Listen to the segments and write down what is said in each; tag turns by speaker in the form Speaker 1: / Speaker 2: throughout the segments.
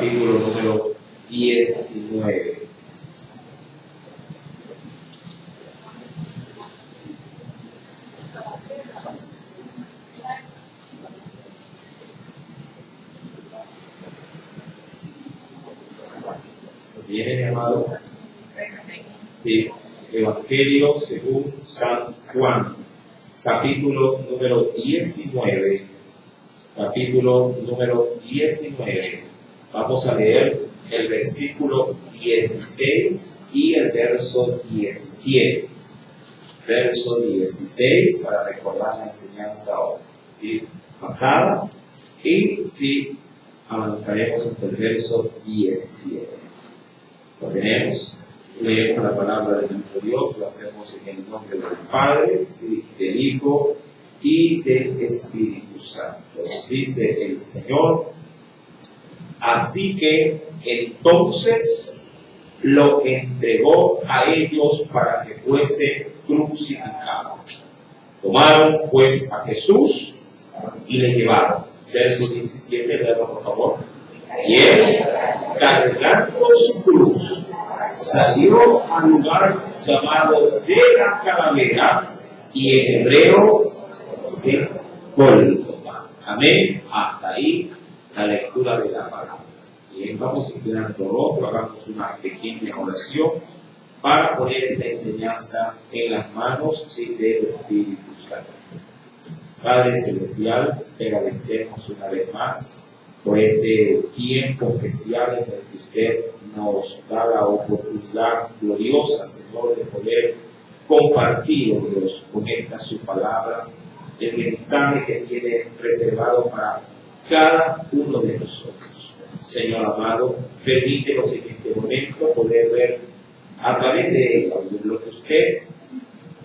Speaker 1: capítulo número 19. ¿Viene, mi amado? Sí, Evangelio según San Juan, capítulo número 19. Capítulo número 19. Vamos a leer el versículo 16 y el verso 17. Verso 16 para recordar la enseñanza hoy, ¿sí? Pasada, y sí, avanzaremos hasta el verso 17. Lo tenemos, leemos la palabra de nuestro Dios, lo hacemos en el nombre del Padre, ¿sí? Del Hijo y del Espíritu Santo. Dice el Señor: así que entonces lo entregó a ellos para que fuese crucificado. Tomaron pues a Jesús y le llevaron. Verso 17, leemos por favor. Y él, cargando su cruz, salió al lugar llamado de la Calavera, y en hebreo, ¿sí? Gólgota. Amén. Hasta ahí la lectura de la palabra. Bien, vamos a inclinar nuestro rostro, hagamos una pequeña oración para poner esta enseñanza en las manos, ¿sí? Del Espíritu Santo. Padre Celestial, te agradecemos una vez más por este tiempo especial en el que usted nos da la oportunidad gloriosa, Señor, de poder compartir, oh Dios, con esta su palabra, el mensaje que tiene reservado para cada uno de nosotros. Señor amado, permítenos en este momento poder ver a través de lo que usted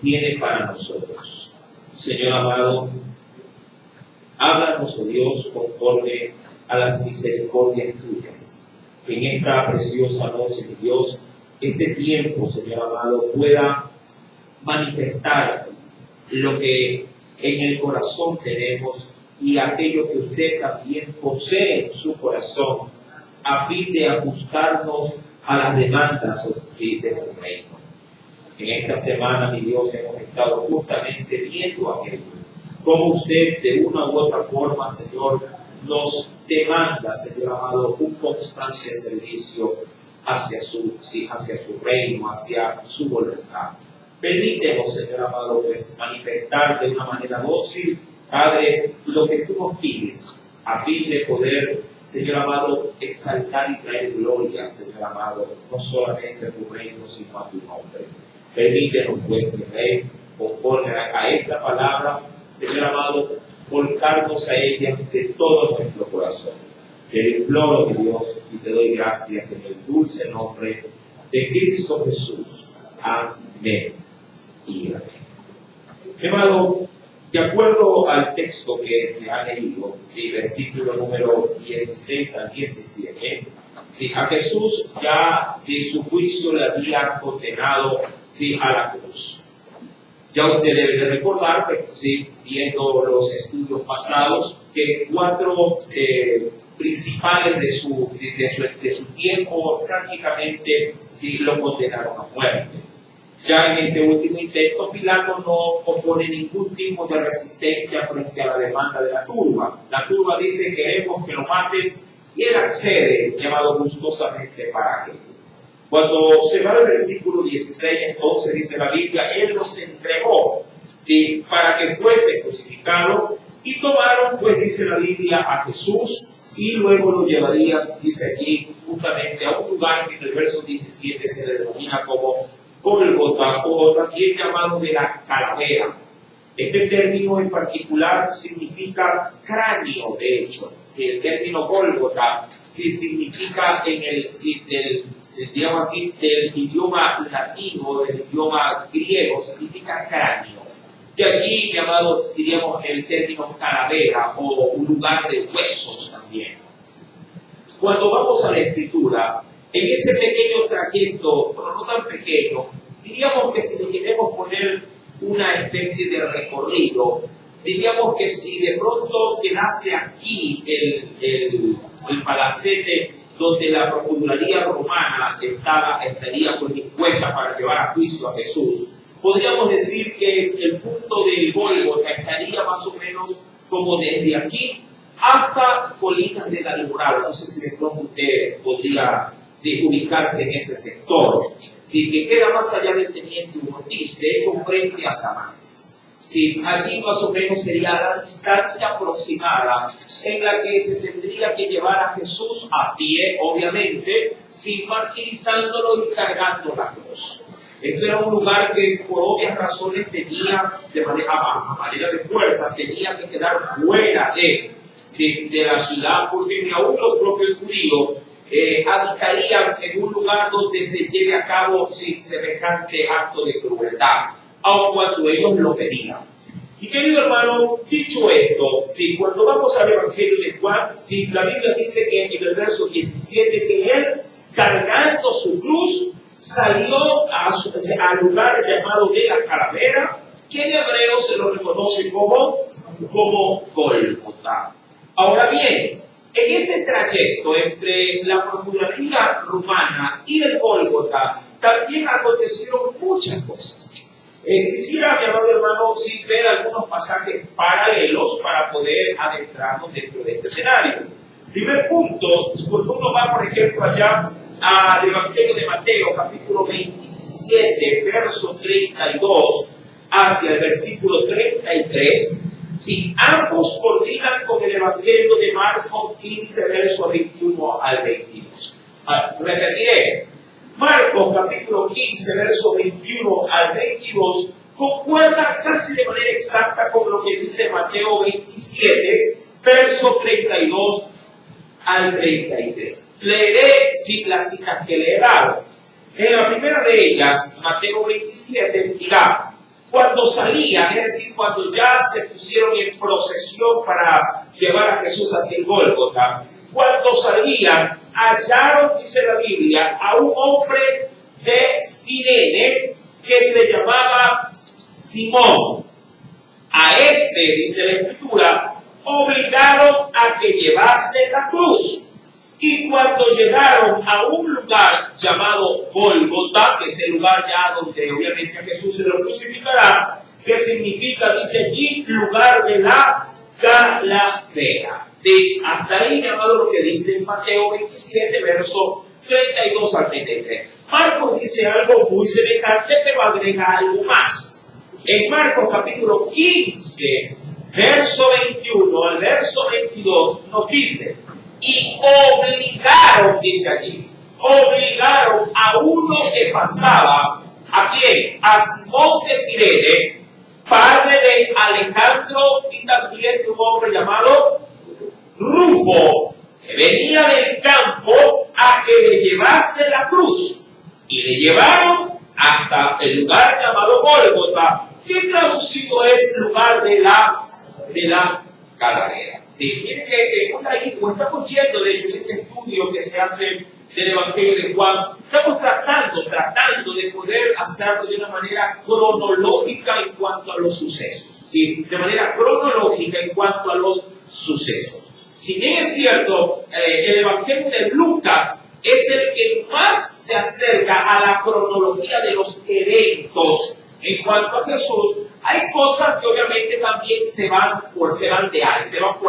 Speaker 1: tiene para nosotros. Señor amado, háblanos, oh Dios, conforme a las misericordias tuyas. Que en esta preciosa noche, mi Dios, este tiempo, Señor amado, pueda manifestar lo que en el corazón tenemos y aquello que usted también posee en su corazón, a fin de ajustarnos a las demandas de tu reino. En esta semana, mi Dios, hemos estado justamente viendo aquello, cómo usted de una u otra forma, Señor, nos demanda, Señor amado, un constante servicio hacia su reino, hacia su voluntad. Permítenos, Señor amado, pues, manifestar de una manera dócil, Padre, lo que tú nos pides, a fin de poder, Señor amado, exaltar y traer gloria, Señor amado, no solamente a tu reino, sino a tu nombre. Permítenos, pues, mi Rey, conforme a esta palabra, Señor amado, volcarnos a ella de todo nuestro corazón. Te imploro, mi Dios, y te doy gracias en el dulce nombre de Cristo Jesús. Amén y amén. Hermano, de acuerdo al texto que se ha leído, ¿sí? Versículo número 16 al 17, ¿sí? A Jesús ya, ¿sí? Su juicio le había condenado, ¿sí? A la cruz. Ya usted debe de recordar, ¿sí? Viendo los estudios pasados, que cuatro principales de su tiempo prácticamente, ¿sí? Lo condenaron a muerte. Ya en este último intento, Pilato no opone ningún tipo de resistencia frente a la demanda de la turba. La turba dice: queremos que lo mates, y él accede, llamado gustosamente para aquello. Cuando se va al versículo 16, entonces dice la Biblia, él los entregó, ¿sí? Para que fuese crucificado, y tomaron, pues dice la Biblia, a Jesús, y luego lo llevarían, dice aquí, justamente a un lugar que en el verso 17 se le denomina como Gólgota, o también llamado de la Calavera. Este término en particular significa cráneo, de hecho. ¿Sí? El término Gólgota, ¿sí? Significa digamos así, del idioma latino, del idioma griego, significa cráneo. De aquí, llamados, diríamos, el término calavera o un lugar de huesos también. Cuando vamos a la Escritura, en ese pequeño trayecto, pero no tan pequeño, diríamos que si le queremos poner una especie de recorrido, diríamos que si de pronto quedase aquí el palacete donde la Procuraduría Romana estaría pues, dispuesta para llevar a juicio a Jesús, podríamos decir que el punto del Gólgota estaría más o menos como desde aquí hasta Colinas de la Alborada. No sé si de pronto usted podría ubicarse en ese sector, que queda más allá del Teniente Ortiz, de hecho frente a Samanes. Allí más o menos sería la distancia aproximada en la que se tendría que llevar a Jesús a pie, obviamente, martirizándolo y cargando la cruz. Este era un lugar que por obvias razones tenía, a manera de fuerza, tenía que quedar fuera de la ciudad, porque ni aún los propios judíos habitarían en un lugar donde se lleve a cabo semejante acto de crueldad, aun cuando ellos lo pedían. Y querido hermano, dicho esto, cuando vamos al Evangelio de Juan, la Biblia dice que en el verso 17 que él, cargando su cruz, salió al lugar llamado de la Calavera, que en hebreo se lo reconoce como Gólgota. Ahora bien, en ese trayecto entre la Procuraduría Romana y el Gólgota también acontecieron muchas cosas. Quisiera, mi amado hermano, ver algunos pasajes paralelos para poder adentrarnos dentro de este escenario. Primer punto, cuando uno va, por ejemplo, allá al Evangelio de Mateo, capítulo 27, verso 32, hacia el versículo 33, ambos coordinan con el Evangelio de Marcos 15, verso 21 al 22. Repetiré. Marcos capítulo 15, verso 21 al 22, concuerda casi de manera exacta con lo que dice Mateo 27, verso 32 al 33. Leeré las citas que le he dado. En la primera de ellas, Mateo 27, dirá: cuando salían, es decir, cuando ya se pusieron en procesión para llevar a Jesús hacia el Gólgota, cuando salían, hallaron, dice la Biblia, a un hombre de Cirene que se llamaba Simón. A este, dice la Escritura, obligaron a que llevase la cruz. Y cuando llegaron a un lugar llamado Gólgota, que es el lugar ya donde obviamente a Jesús se lo crucificará, que significa, dice allí, lugar de la Calavera. Hasta ahí, mi amado, lo que dice en Mateo 27, verso 32 al 33. Marcos dice algo muy semejante, pero agrega algo más. En Marcos capítulo 15, verso 21 al verso 22, nos dice: y obligaron, dice allí, obligaron a uno que pasaba, ¿a quién? A Simón de Cirene, padre de Alejandro, y también de un hombre llamado Rufo, que venía del campo, a que le llevase la cruz. Y le llevaron hasta el lugar llamado Gólgota, que traducido es lugar de la Calavera. Miren que ahí, como estamos yendo, de hecho, en este estudio que se hace del Evangelio de Juan, estamos tratando de poder hacerlo de una manera cronológica en cuanto a los sucesos. De manera cronológica en cuanto a los sucesos. Si bien es cierto, el Evangelio de Lucas es el que más se acerca a la cronología de los eventos en cuanto a Jesús, hay cosas que obviamente también se van por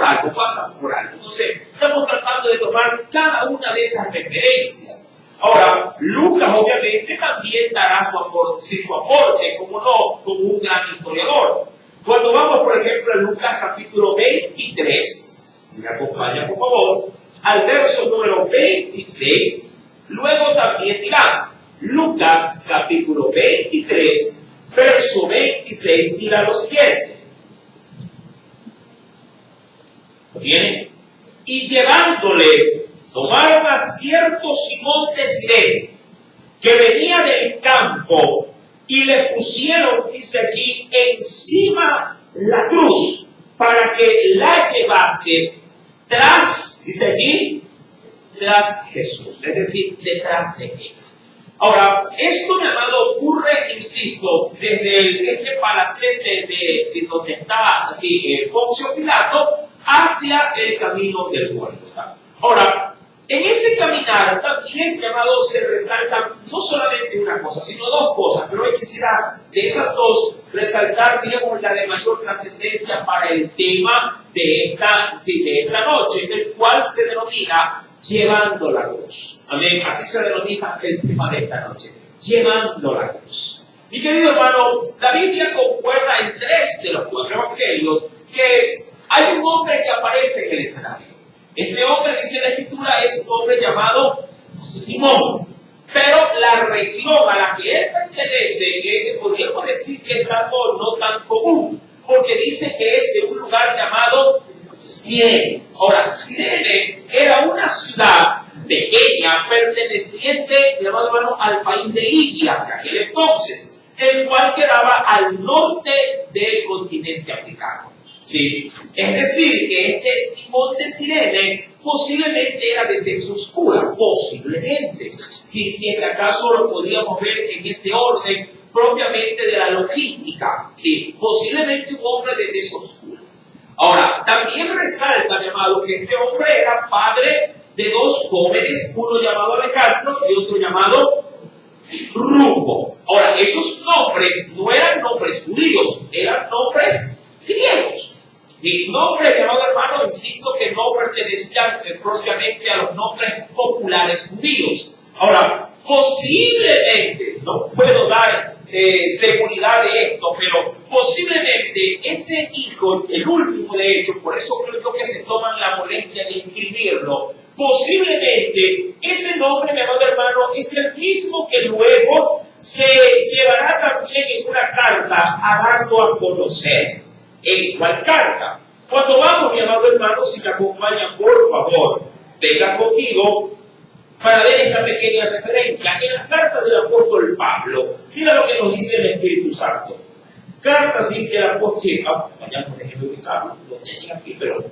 Speaker 1: algo, pasan por algo. Entonces, estamos tratando de tomar cada una de esas referencias. Ahora, Lucas obviamente también dará su aporte, como no, como un gran historiador. Cuando vamos, por ejemplo, a Lucas capítulo 23, si me acompaña por favor, al verso número 26, luego también dirá, Lucas capítulo 23, verso 26, dirá lo siguiente. ¿Viene? Y llevándole, tomaron a cierto Simón de Cirene, que venía del campo, y le pusieron, dice aquí, encima la cruz, para que la llevase tras, dice allí, tras Jesús, es decir, detrás de él. Ahora, esto, mi amado, ocurre, insisto, desde el palacete de donde está Poncio Pilato hacia el camino del Gólgota. Ahora, En este caminar también, mi amado, se resaltan no solamente una cosa, sino dos cosas, pero hoy quisiera de esas dos resaltar, digamos, la de mayor trascendencia para el tema de esta noche, el cual se denomina llevando la cruz. Amén, así se denomina el tema de esta noche, llevando la cruz. Mi querido hermano, la Biblia concuerda en 3 de los 4 evangelios que hay un hombre que aparece en el escenario. Ese hombre, dice la Escritura, es un hombre llamado Simón. Pero la región a la que él pertenece, podríamos decir que es algo no tan común, porque dice que es de un lugar llamado Cirene. Ahora, Cirene era una ciudad pequeña perteneciente, mi amado hermano, al país de Libia, en aquel entonces, el cual quedaba al norte del continente africano. ¿Sí? Es decir, que este Simón de Cirene posiblemente era de tez oscura, posiblemente. Si es que acaso lo podríamos ver en ese orden propiamente de la logística. ¿Sí? Posiblemente un hombre de tez oscura. Ahora, también resalta, mi amado, que este hombre era padre de 2 jóvenes, uno llamado Alejandro y otro llamado Rufo. Ahora, esos nombres no eran nombres judíos, eran nombres griegos. Y nombres, mi amado hermano, insisto que no pertenecían propiamente a los nombres populares judíos. Ahora, posiblemente, no puedo dar seguridad de esto, pero posiblemente ese hijo, el último de ellos, por eso creo yo que se toman la molestia de inscribirlo, posiblemente ese nombre, mi amado hermano, es el mismo que luego se llevará también en una carta a darlo a conocer. ¿En cuál carta? Cuando vamos, mi amado hermano, si me acompañan, por favor, venga conmigo para ver esta pequeña referencia. En la carta del apóstol Pablo, mira lo que nos dice el Espíritu Santo. Carta sí del apóstol, mañana déjenme ubicarlo, lo tenía aquí, pero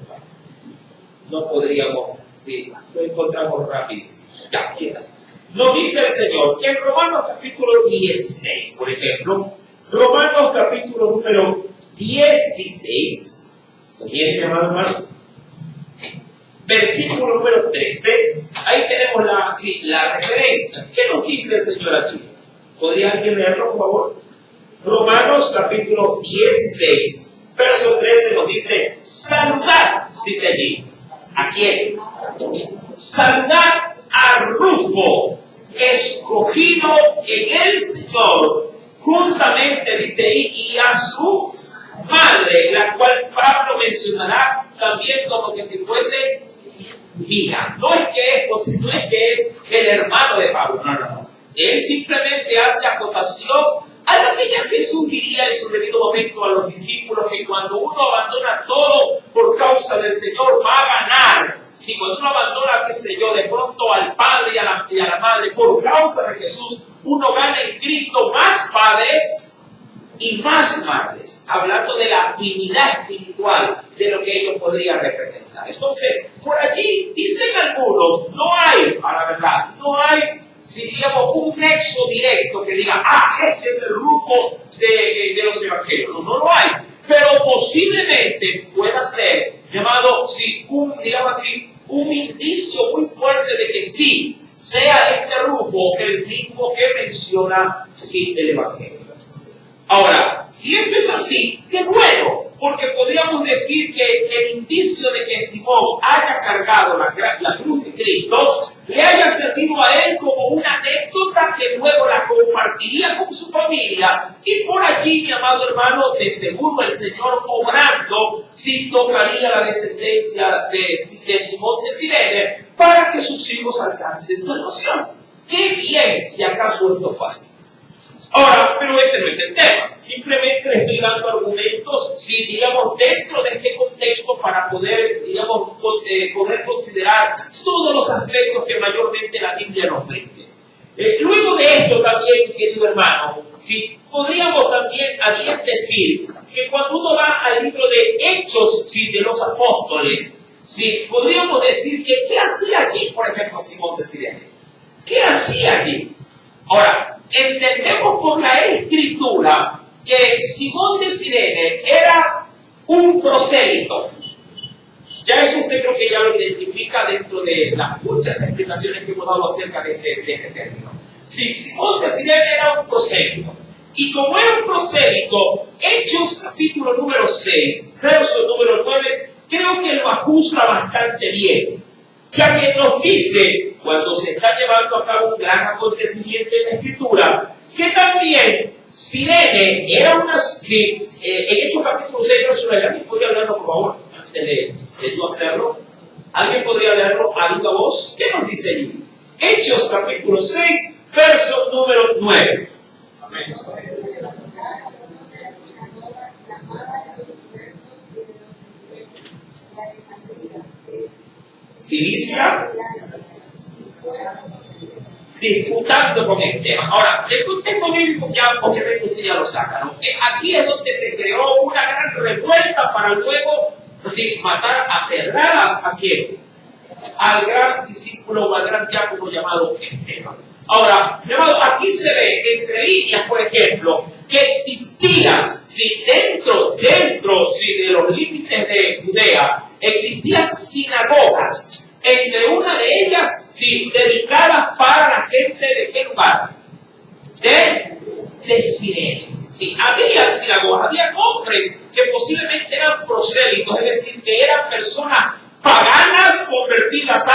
Speaker 1: no podríamos, sí, lo encontramos rapidísimo. Ya, queda. Nos dice el Señor, en Romanos capítulo 16, por ejemplo, Romanos capítulo número 16, ¿oye, mi amado hermano? Versículo número 13, ahí tenemos la referencia. ¿Qué nos dice el Señor aquí? ¿Podría alguien leerlo, por favor? Romanos capítulo 16, verso 13 nos dice, saludad, dice allí. ¿A quién? Saludad a Rufo, escogido en el Señor, juntamente, dice ahí, y a su madre, la cual Pablo mencionará también como que si fuese hija. No es que es el hermano de Pablo, no. Él simplemente hace acotación a lo que ya Jesús diría en su debido momento a los discípulos, que cuando uno abandona todo por causa del Señor va a ganar. Si cuando uno abandona, qué sé yo, de pronto al padre y a la madre por causa de Jesús, uno gana en Cristo más padres y más madres, hablando de la divinidad espiritual de lo que ellos podrían representar. Entonces, por allí dicen algunos, no hay, a la verdad, no hay, si digamos, un nexo directo que diga, este es el grupo de los evangelios. No lo hay, pero posiblemente pueda ser llamado, digamos así, un indicio muy fuerte de que sí, sea este grupo el mismo que menciona el evangelio. Ahora, si esto es así, qué bueno, porque podríamos decir que el indicio de que Simón haya cargado la cruz de Cristo le haya servido a él como una anécdota que luego la compartiría con su familia, y por allí, mi amado hermano, de seguro el Señor obrando, sí tocaría la descendencia de Simón de Cirene para que sus hijos alcancen salvación. Qué bien si acaso esto fue así. Ahora, pero ese no es el tema. Simplemente le estoy dando argumentos, digamos, dentro de este contexto para poder, digamos, poder considerar todos los aspectos que mayormente la Biblia nos prende. Luego de esto también, querido hermano, podríamos también decir que cuando uno va al libro de Hechos de los Apóstoles, podríamos decir que ¿qué hacía allí, por ejemplo, Simón de Cirene? ¿Qué hacía allí? Ahora, entendemos por la Escritura que Simón de Cirene era un prosélito. Ya eso usted creo que ya lo identifica dentro de las muchas explicaciones que hemos dado acerca de este término. Si Simón de Sirene era un prosélito, y como era un prosélito, Hechos capítulo número 6, verso número 9, creo que lo ajusta bastante bien, ya que nos dice, cuando se está llevando a cabo un gran acontecimiento en la Escritura, que también Sirene era una... en Hechos capítulo 6, verso 9, ¿alguien podría leerlo, por favor, antes de yo hacerlo? ¿Alguien podría leerlo a viva voz? ¿Qué nos dice allí? Hechos capítulo 6, verso número 9. Amén. Cilicia, disputando con el tema. Ahora, el contexto bíblico ya, obviamente usted ya lo saca, ¿no? Aquí es donde se creó una gran revuelta para luego matar a pedradas a quién, al gran discípulo o al gran diácono llamado Esteban. Ahora, aquí se ve entre líneas, por ejemplo, que existía, dentro de los límites de Judea, existían sinagogas, entre una de ellas, dedicadas para la gente de qué lugar, de Sirene. Había sinagogas, había hombres que posiblemente eran prosélitos, es decir, que eran personas paganas convertidas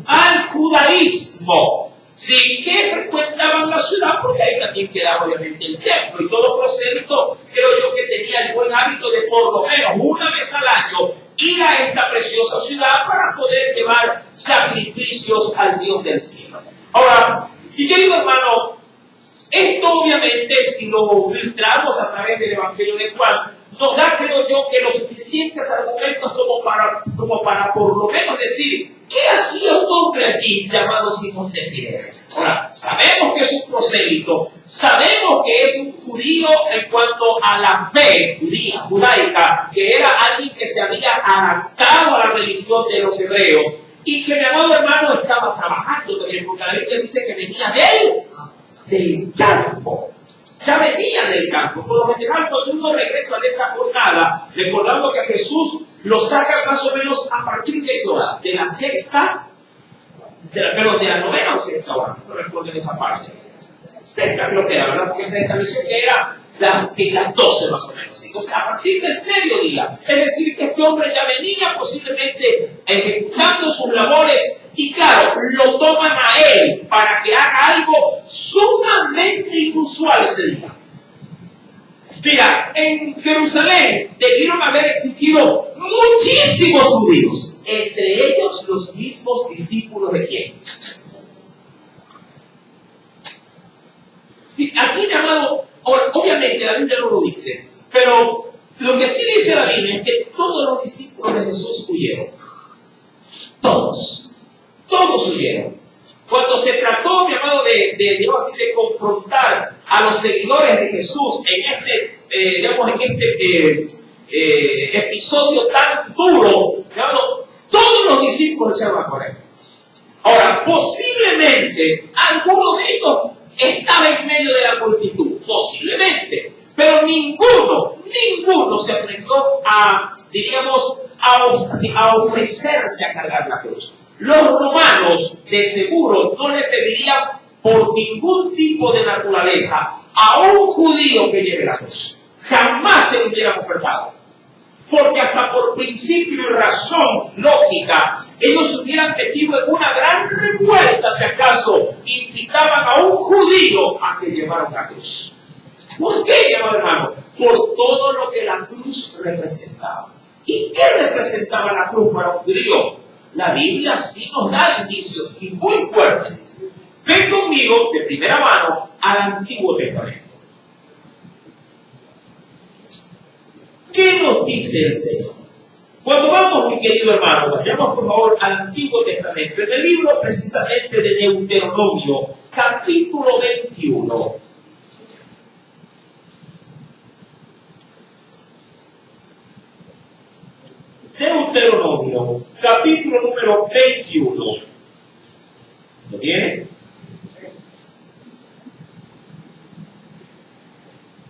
Speaker 1: al judaísmo. Que frecuentaban la ciudad, porque ahí también quedaba obviamente el templo, y todo prosélito, creo yo que tenía el buen hábito de por lo menos una vez al año ir a esta preciosa ciudad para poder llevar sacrificios al Dios del cielo. Ahora, y querido hermano, esto obviamente, si lo filtramos a través del Evangelio de Juan, nos da, creo yo, que los suficientes argumentos como para por lo menos decir, ¿qué hacía un hombre allí llamado Simón de Sirene? Ahora, sabemos que es un prosélito, sabemos que es un judío en cuanto a la fe judaica, que era alguien que se había adaptado a la religión de los hebreos, y que mi amado hermano estaba trabajando también, porque la Biblia dice que venía del campo. Ya venía del campo. Por lo general, cuando uno regresa de esa jornada, recordando que Jesús lo saca más o menos a partir de hora, de la sexta, de la novena o sexta hora, no recuerdo esa parte. Sexta creo que era, ¿verdad? Porque se estableció que era las 12 más o menos. Entonces, a partir del mediodía, es decir, que este hombre ya venía posiblemente ejecutando sus labores. Y claro, lo toman a él para que haga algo sumamente inusual ese día. Mira, en Jerusalén debieron haber existido muchísimos judíos, entre ellos los mismos discípulos de quién. Aquí llamado, obviamente la Biblia no lo dice, pero lo que sí dice la Biblia es que todos los discípulos de Jesús huyeron. Todos huyeron. Cuando se trató, mi amado, de confrontar a los seguidores de Jesús en este episodio tan duro, mi amado, todos los discípulos echaron a correr. Ahora, posiblemente alguno de ellos estaba en medio de la multitud, posiblemente, pero ninguno se atrevió a ofrecerse a cargar la cruz. Los romanos, de seguro, no le pedirían por ningún tipo de naturaleza a un judío que lleve la cruz. Jamás se lo hubieran ofertado. Porque hasta por principio y razón lógica, ellos se hubieran metido en una gran revuelta si acaso invitaban a un judío a que llevara la cruz. ¿Por qué, mi amado hermano? Por todo lo que la cruz representaba. ¿Y qué representaba la cruz para un judío? La Biblia sí nos da indicios y muy fuertes. Ven conmigo de primera mano al Antiguo Testamento. ¿Qué nos dice el Señor? Cuando vamos, mi querido hermano, vayamos por favor al Antiguo Testamento, en el libro precisamente de Deuteronomio, capítulo 21. Deuteronomio, capítulo número 21. ¿Lo tiene?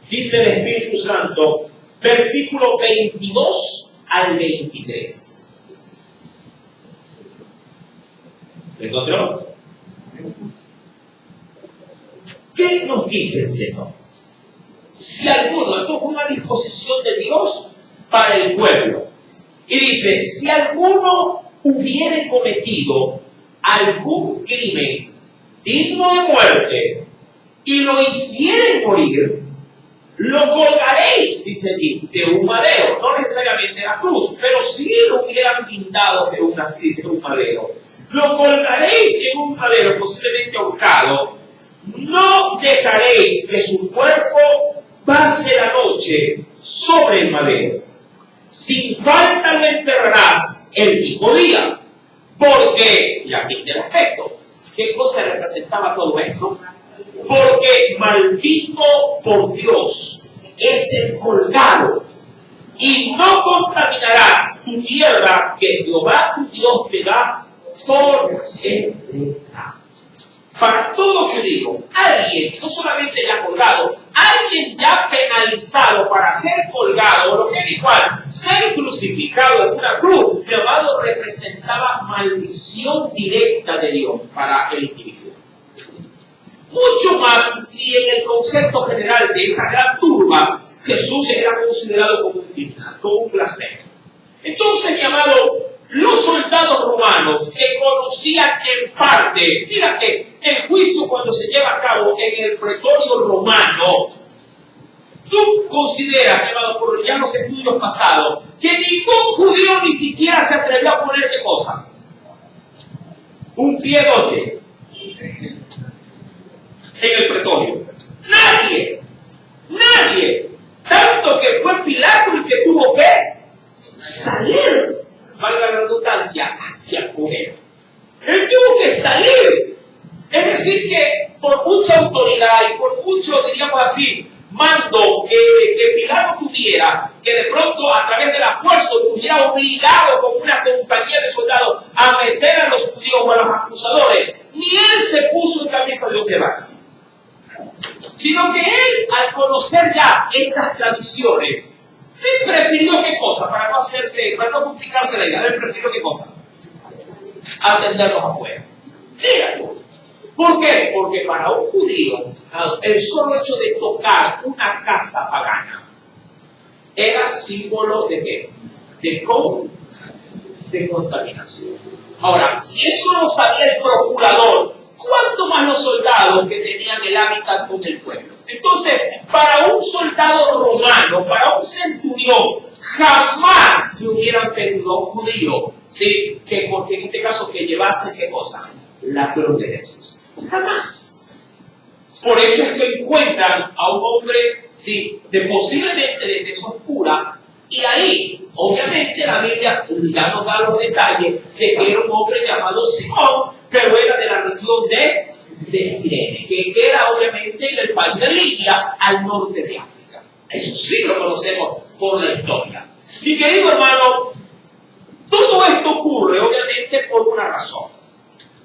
Speaker 1: Dice el Espíritu Santo, versículo 22 al 23. ¿Lo encontró? ¿Qué nos dice el Señor? Si alguno, esto fue una disposición de Dios para el pueblo, y dice, si alguno hubiere cometido algún crimen digno de muerte y lo hicieren morir, lo colgaréis, dice allí, de un madero, no necesariamente de la cruz, pero si lo hubieran pintado de un madero, lo colgaréis en un madero, posiblemente ahorcado, no dejaréis que su cuerpo pase la noche sobre el madero. Sin falta lo enterrarás el mismo día, porque, y aquí está el aspecto, ¿qué cosa representaba todo esto? Porque maldito por Dios es el colgado, y no contaminarás tu tierra que Jehová tu Dios te da por heredad. Para todo judío, alguien, no solamente ya colgado, alguien ya penalizado para ser colgado, lo que era igual, ser crucificado en una cruz, llamado representaba maldición directa de Dios para el individuo. Mucho más si en el concepto general de esa gran turba, Jesús era considerado como un blasfemo. Entonces, mi amado, los soldados romanos que conocían en parte, mira que el juicio cuando se lleva a cabo en el pretorio romano, tú consideras, mi amado, por ya los estudios pasados, que ningún judío ni siquiera se atrevió a poner ¿qué cosa? Un pie dote en el pretorio. Nadie. Tanto que fue Pilato el que tuvo que salir, valga la redundancia, hacia poder. Él tuvo que salir. Es decir, que por mucha autoridad y por mucho, diríamos así, mando que Pilato tuviera, que de pronto a través de la fuerza estuviera obligado como una compañía de soldados a meter a los judíos o a los acusadores, ni él se puso en camisa de 11 varas. Sino que él, al conocer ya estas tradiciones, él prefirió ¿qué cosa? Para no complicarse la idea, él prefirió ¿qué cosa? Atenderlos afuera. Míralo. ¿Por qué? Porque para un judío, el solo hecho de tocar una casa pagana era símbolo de ¿qué? De contaminación. Ahora, si eso lo sabía el procurador, ¿cuánto más los soldados que tenían el hábitat con el pueblo? Entonces, para un soldado romano, para un centurión, jamás le hubieran pedido a un judío, ¿sí? Que en este caso que llevase ¿qué cosa? La cruz de Jesús. Jamás. Por eso es que encuentran a un hombre, ¿sí? Posiblemente de tez oscura, y ahí, obviamente, la Biblia ya nos da los detalles de que era un hombre llamado Simón, pero era de la región de Cirene, que queda obviamente en el país de Libia, al norte de África. Eso sí lo conocemos por la historia. Mi querido hermano, todo esto ocurre obviamente por una razón.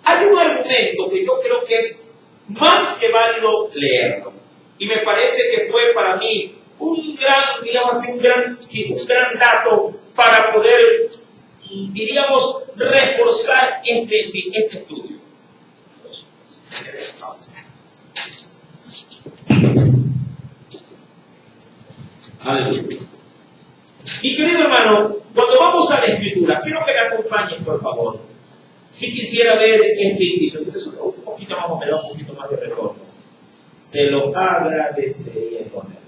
Speaker 1: Hay un argumento que yo creo que es más que válido leerlo, y me parece que fue para mí un gran, digamos así, un gran dato para poder, diríamos, reforzar este estudio. Aleluya. Y querido hermano, cuando vamos a la Escritura, quiero que me acompañen, por favor. Si quisiera ver este indicio, si es un poquito más o menos, un poquito más de retorno, se lo agradecería enormemente.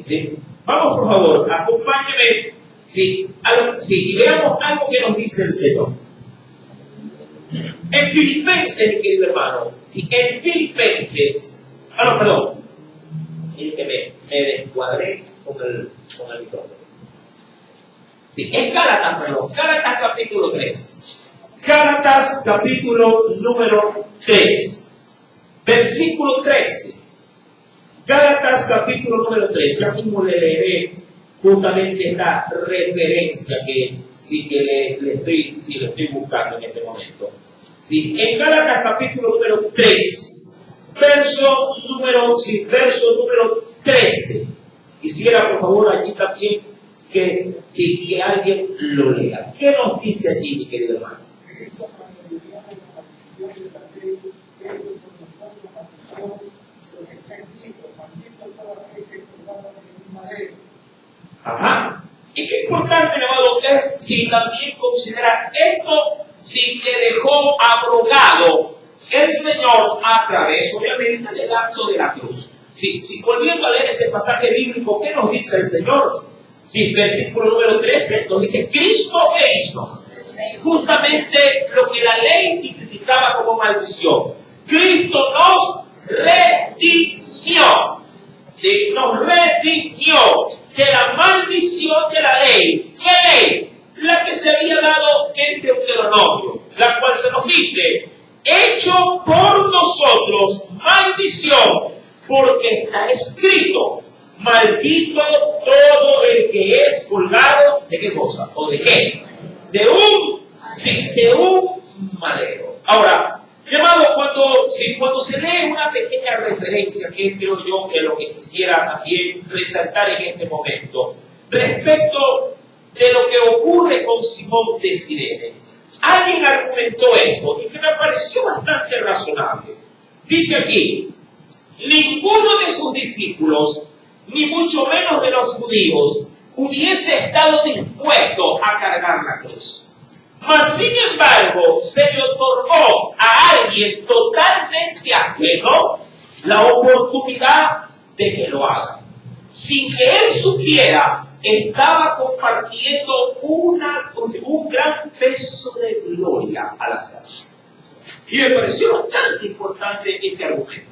Speaker 1: ¿Sí? Vamos, por favor, acompáñenme, y veamos algo que nos dice el Señor. En Filipenses, mi querido hermano, en Filipenses, perdón, el que me descuadré con el micrófono. En Gálatas capítulo 3. Gálatas capítulo número 3. Versículo 13. Gálatas capítulo número 3. Ya mismo le leeré justamente esta referencia que le estoy buscando en este momento. En Gálatas capítulo número 3. Verso número 13. Quisiera, por favor, allí también que alguien lo lea. ¿Qué nos dice allí, mi querido hermano? Ajá. Y qué importante, mi amado, es si también considerar esto, si que dejó abrogado el Señor a través, obviamente, del acto de la cruz. Si volviendo a leer ese pasaje bíblico, ¿qué nos dice el Señor? Sí, versículo número 13 nos dice: Cristo, ¿qué hizo? Justamente lo que la ley tipificaba como maldición. Cristo nos redimió. Sí, nos redimió de la maldición de la ley. ¿Qué ley? La que se había dado en Deuteronomio, la cual se nos dice: hecho por nosotros maldición, porque está escrito: maldito todo el que es colgado, ¿de qué cosa? ¿O de qué? De un madero. Ahora, mi amado, cuando se lee una pequeña referencia, que creo yo que es lo que quisiera también resaltar en este momento, respecto de lo que ocurre con Simón de Cirene. Alguien argumentó esto y que me pareció bastante razonable. Dice aquí: ninguno de sus discípulos, ni mucho menos de los judíos, hubiese estado dispuesto a cargar la cruz. Mas, sin embargo, se le otorgó a alguien totalmente ajeno la oportunidad de que lo haga. Sin que él supiera, estaba compartiendo un gran peso de gloria al hacerlo. Y me pareció bastante importante este argumento.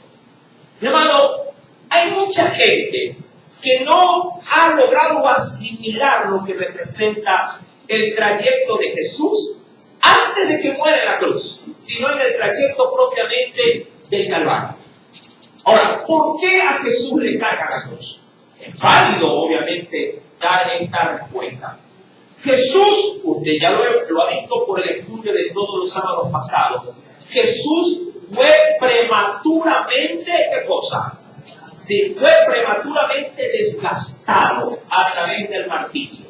Speaker 1: Mi amado, hay mucha gente que no ha logrado asimilar lo que representa el trayecto de Jesús antes de que muera en la cruz, sino en el trayecto propiamente del Calvario. Ahora, ¿por qué a Jesús le carga la cruz? Es válido, obviamente, dar esta respuesta. Jesús, usted ya lo ha visto por el estudio de todos los sábados pasados, Jesús fue prematuramente, ¿qué cosa? Sí, fue prematuramente desgastado a través del martirio.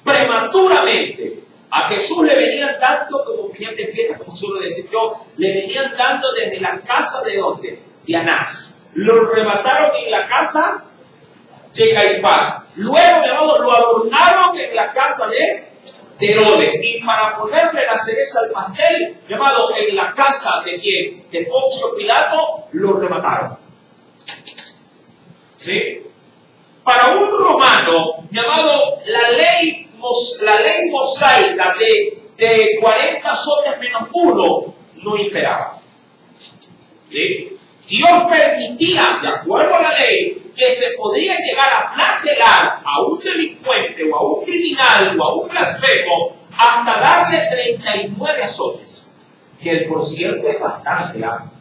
Speaker 1: Prematuramente. A Jesús le venían dando, como opinión de fiesta, como suelo decir yo, le venían dando desde la casa de ¿dónde? De Anás. Lo remataron en la casa de Caifás. Luego, mi amado, lo adornaron en la casa de Herodes. Y para ponerle la cereza al pastel, mi amado, en la casa de ¿quién? De Poncio Pilato, lo remataron. ¿Sí? Para un romano, llamado la ley mosaica de 40 azotes menos 1, no imperaba. ¿Sí? Dios permitía, de acuerdo a la ley, que se podría llegar a flagelar a un delincuente o a un criminal o a un blasfemo hasta darle 39 azotes, que por cierto es bastante amplio.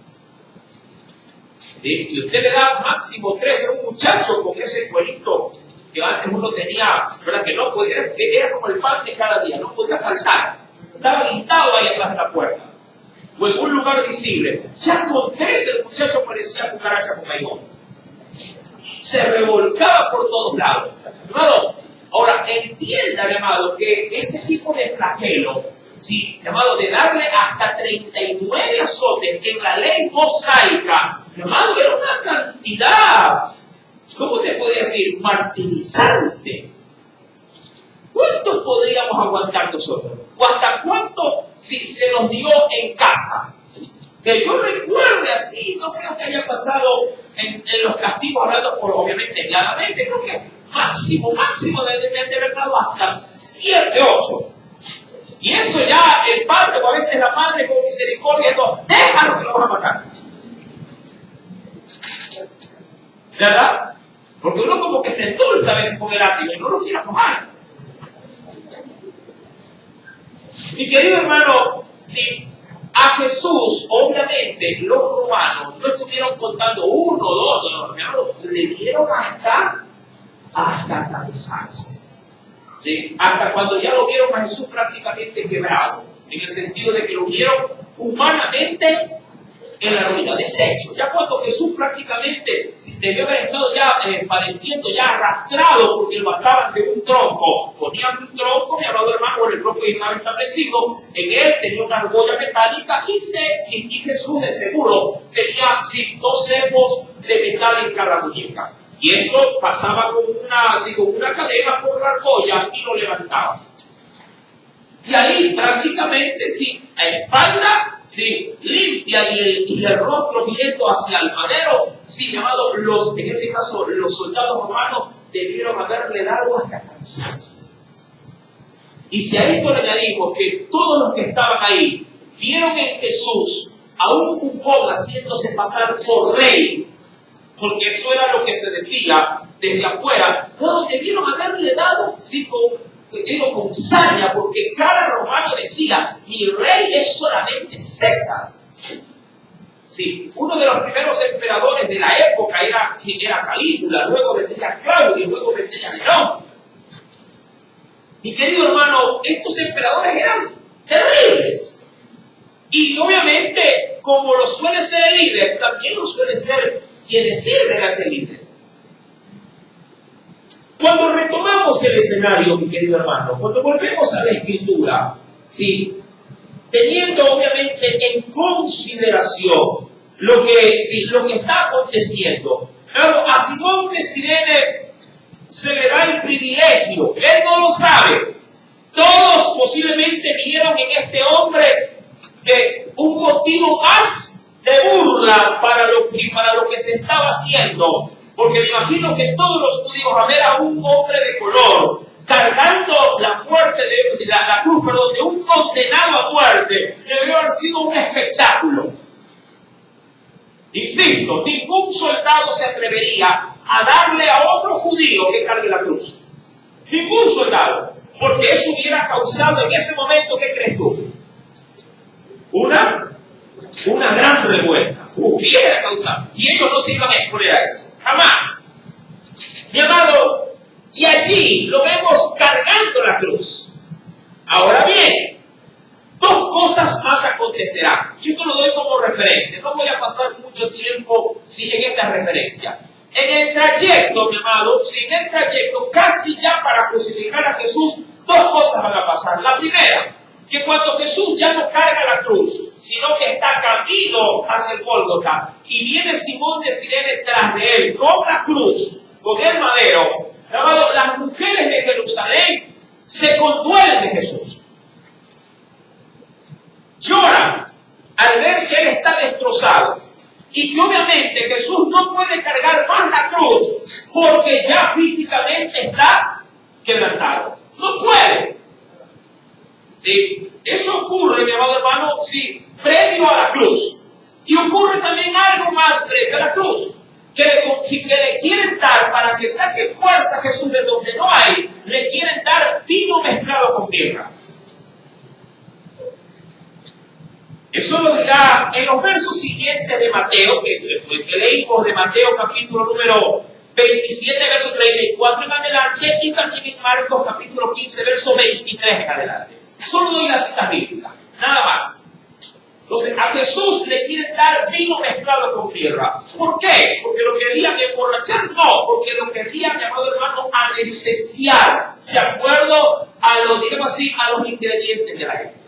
Speaker 1: ¿Sí? Si usted le da máximo 3 a un muchacho con ese cuerito que antes uno tenía, ¿verdad? Que no podía, que era como el pan de cada día, no podía faltar, estaba guindado ahí atrás de la puerta, o en un lugar visible. Ya con 3 el muchacho parecía cucaracha con maigón. Se revolcaba por todos lados. Amado, ahora entienda, amado, que este tipo de flagelo, sí, llamado de darle hasta 39 azotes en la ley mosaica, llamado era una cantidad, ¿cómo te podría decir? Martirizante. ¿Cuántos podríamos aguantar nosotros? ¿O hasta cuánto si se nos dio en casa? Que yo recuerde así, no creo que haya pasado en los castigos, hablando por obviamente claramente, creo que máximo de haber dado hasta 7, 8. Y eso ya el padre o a veces la madre con misericordia, no, déjalo que lo van a matar. ¿Verdad? Porque uno como que se endulza a veces con el látigo y no lo quiere aflojar. Mi querido hermano, si a Jesús, obviamente, los romanos no estuvieron contando 1, 2, no, le dieron hasta cansarse. ¿Sí? Hasta cuando ya lo vieron a Jesús prácticamente quebrado, en el sentido de que lo vieron humanamente en la ruina, deshecho. Ya cuando Jesús prácticamente debió haber estado ya padeciendo, ya arrastrado, porque lo ataban de un tronco. Ponían un tronco, mi amado hermano, por el propio Ismael establecido, en él tenía una argolla metálica y Jesús de seguro tenía 2 cepos de metal en cada muñeca. Y esto pasaba con una cadena por la argolla y lo levantaba. Y ahí prácticamente, a espalda, limpia y el rostro viendo hacia el madero, mi amado, en este caso, los soldados romanos debieron haberle dado hasta cansarse. Y si a esto le añadimos que todos los que estaban ahí vieron en Jesús a un bufón haciéndose pasar por rey, porque eso era lo que se decía desde afuera, todos debieron haberle dado, con saña, porque cada romano decía, mi rey es solamente César. Uno de los primeros emperadores de la época era Calígula, luego vendría Claudio, luego vendría Nerón. Mi querido hermano, estos emperadores eran terribles. Y obviamente, como lo suele ser el líder, también lo suele ser quienes sirven a ese líder. Cuando retomamos el escenario, mi querido hermano, cuando volvemos a la Escritura, teniendo obviamente en consideración lo que está aconteciendo, a Simón de Cirene se le da el privilegio, él no lo sabe. Todos posiblemente vieron en este hombre que un motivo más de burla para lo que se estaba haciendo. Porque me imagino que todos los judíos, a ver a un hombre de color cargando la muerte la cruz, de un condenado a muerte, debió haber sido un espectáculo. Insisto, ningún soldado se atrevería a darle a otro judío que cargue la cruz. Ningún soldado. Porque eso hubiera causado en ese momento, ¿qué crees tú? Una gran revuelta. Hubiera causado. Y ellos no se iban a exponer a eso. Jamás. Mi amado, y allí lo vemos cargando la cruz. Ahora bien, 2 cosas más acontecerán. Y esto lo doy como referencia. No voy a pasar mucho tiempo en esta referencia. En el trayecto, mi amado, casi ya para crucificar a Jesús, 2 cosas van a pasar. La primera, que cuando Jesús ya no carga la cruz, sino que está camino hacia el Gólgota, y viene Simón de Cirene detrás de él con la cruz, con el madero, las mujeres de Jerusalén se conduelen de Jesús. Lloran al ver que él está destrozado y que obviamente Jesús no puede cargar más la cruz porque ya físicamente está quebrantado. No puede. Eso ocurre, mi amado hermano, previo a la cruz. Y ocurre también algo más previo a la cruz. Que le quieren dar, para que saque fuerza a Jesús de donde no hay, le quieren dar vino mezclado con mirra. Eso lo dirá en los versos siguientes de Mateo, que leímos de Mateo capítulo número 27, verso 34 en adelante, y también en Marcos capítulo 15, verso 23 en adelante. Solo doy la cita bíblica, nada más. Entonces, a Jesús le quieren dar vino mezclado con mirra. ¿Por qué? ¿Porque lo querían emborrachar? No, porque lo querían, mi amado hermano, anestesiar, de acuerdo a los ingredientes de la época.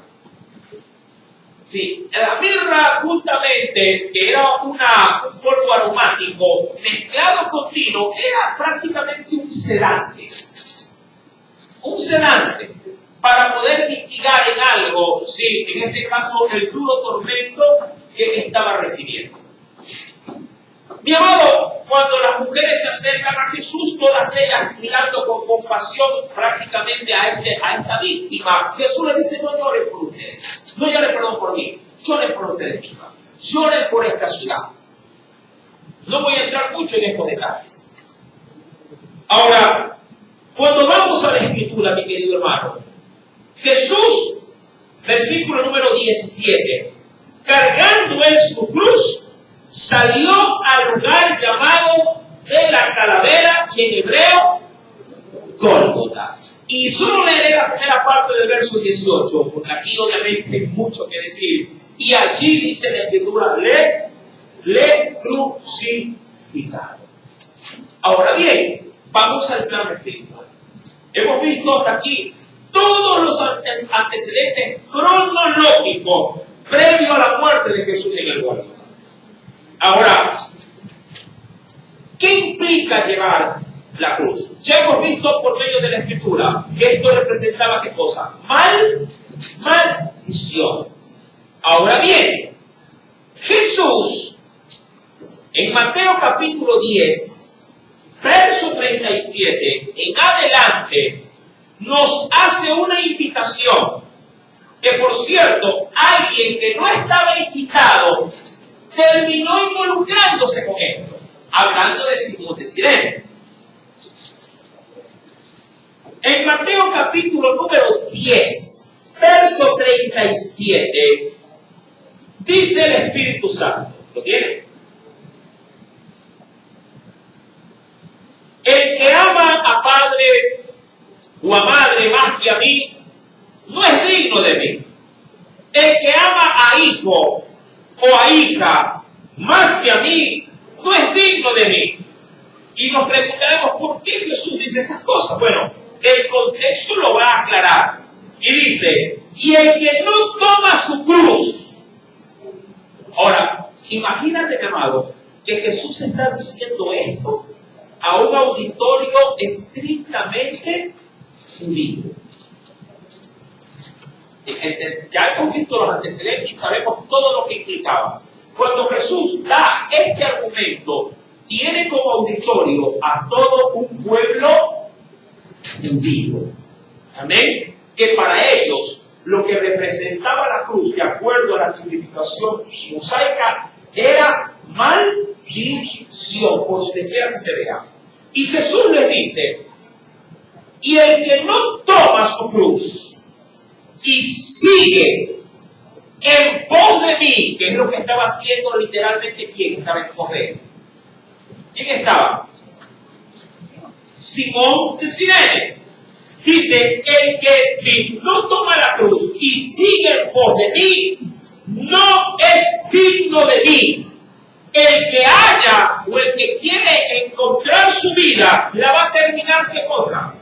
Speaker 1: La mirra, justamente, que era un polvo aromático mezclado con vino, era prácticamente un sedante. Un sedante para poder mitigar en algo, en este caso, el duro tormento que estaba recibiendo. Mi amado, cuando las mujeres se acercan a Jesús, todas ellas mirando con compasión prácticamente a esta víctima, Jesús les dice: no lloren por ustedes, no lloren perdón por mí, lloren por ustedes mismas, lloren por esta ciudad. No voy a entrar mucho en estos detalles. Ahora, cuando vamos a la Escritura, mi querido hermano, Jesús, versículo número 17, cargando él su cruz, salió al lugar llamado de la calavera, y en hebreo, Gólgota. Y solo leeré la primera parte del verso 18, porque aquí obviamente hay mucho que decir. Y allí dice la Escritura, le crucificaron. Ahora bien, vamos al plano espiritual. Hemos visto hasta aquí todos los antecedentes cronológicos previo a la muerte de Jesús en el huerto. Ahora, ¿qué implica llevar la cruz? Ya hemos visto por medio de la Escritura que esto representaba ¿qué cosa? Maldición. Ahora bien, Jesús en Mateo capítulo 10, verso 37 en adelante, nos hace una invitación, que por cierto, alguien que no estaba invitado terminó involucrándose con esto, hablando de Simón de Cirene. En Mateo capítulo número 10, verso 37, dice el Espíritu Santo, ¿lo tiene? El que ama a padre o a madre más que a mí, no es digno de mí. El que ama a hijo o a hija más que a mí, no es digno de mí. Y nos preguntaremos, ¿por qué Jesús dice estas cosas? Bueno, el contexto lo va a aclarar. Y dice, y el que no toma su cruz. Ahora, imagínate, mi amado, que Jesús está diciendo esto a un auditorio estrictamente judío. Ya hemos visto los antecedentes y sabemos todo lo que implicaba. Cuando Jesús da este argumento, tiene como auditorio a todo un pueblo judío. Amén. Que para ellos lo que representaba la cruz, de acuerdo a la tipificación mosaica, era maldición, por donde quiera que se vea. Y Jesús les dice, y el que no toma su cruz y sigue en pos de mí, que es lo que estaba haciendo literalmente, ¿quién estaba en pos de él? ¿Quién estaba? Simón de Cirene. Dice, el que si no toma la cruz y sigue en pos de mí, no es digno de mí. El que haya o el que quiere encontrar su vida, la va a terminar, ¿qué cosa?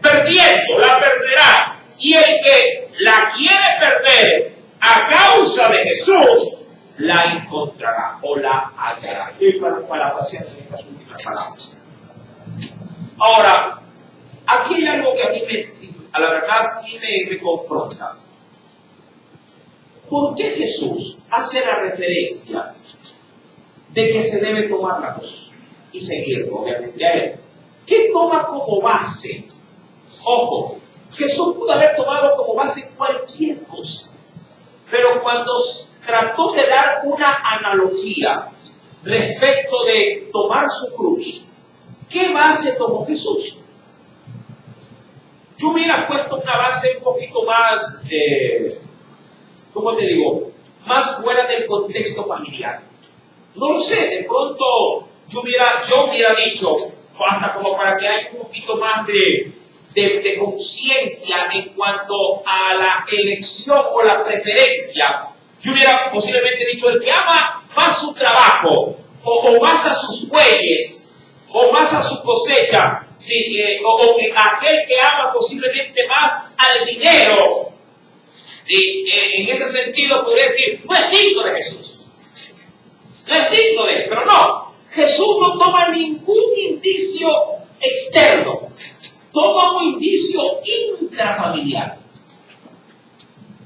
Speaker 1: Perdiendo, la perderá. Y el que la quiere perder a causa de Jesús, la encontrará o la hallará. Estoy parafraseando en estas últimas palabras. Ahora, aquí hay algo que a mí a la verdad sí me confronta. ¿Por qué Jesús hace la referencia de que se debe tomar la cruz y seguirlo, obviamente, a él? ¿Qué toma como base? Ojo, Jesús pudo haber tomado como base cualquier cosa, pero cuando trató de dar una analogía respecto de tomar su cruz, ¿qué base tomó Jesús? Yo hubiera puesto una base un poquito más, ¿cómo te digo? Más fuera del contexto familiar. No lo sé, de pronto yo hubiera dicho, hasta como para que haya un poquito más de conciencia en cuanto a la elección o la preferencia. Yo hubiera posiblemente dicho, el que ama más su trabajo, o más a sus bueyes, o más a su cosecha, ¿sí? O aquel que ama posiblemente más al dinero, ¿sí? En ese sentido podría decir, no es digno de Jesús. No es digno de él, pero no. Jesús no toma ningún indicio externo. Toma un indicio intrafamiliar.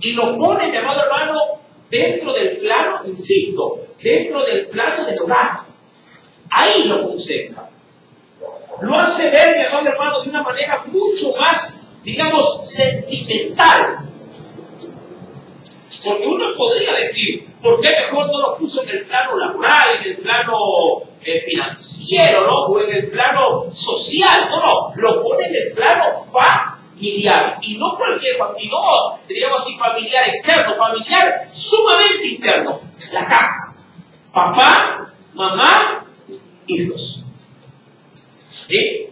Speaker 1: Y lo pone, mi amado hermano, dentro del plano, insisto, dentro del plano del hogar. Ahí lo concentra. Lo hace ver, mi amado hermano, de una manera mucho más, digamos, sentimental. Porque uno podría decir, ¿por qué mejor no lo puso en el plano laboral, en el plano financiero, ¿no? O en el plano social? No, lo pone en el plano familiar. Y no cualquier familiar, no, diríamos así, familiar externo, familiar sumamente interno. La casa. Papá, mamá, hijos. ¿Sí?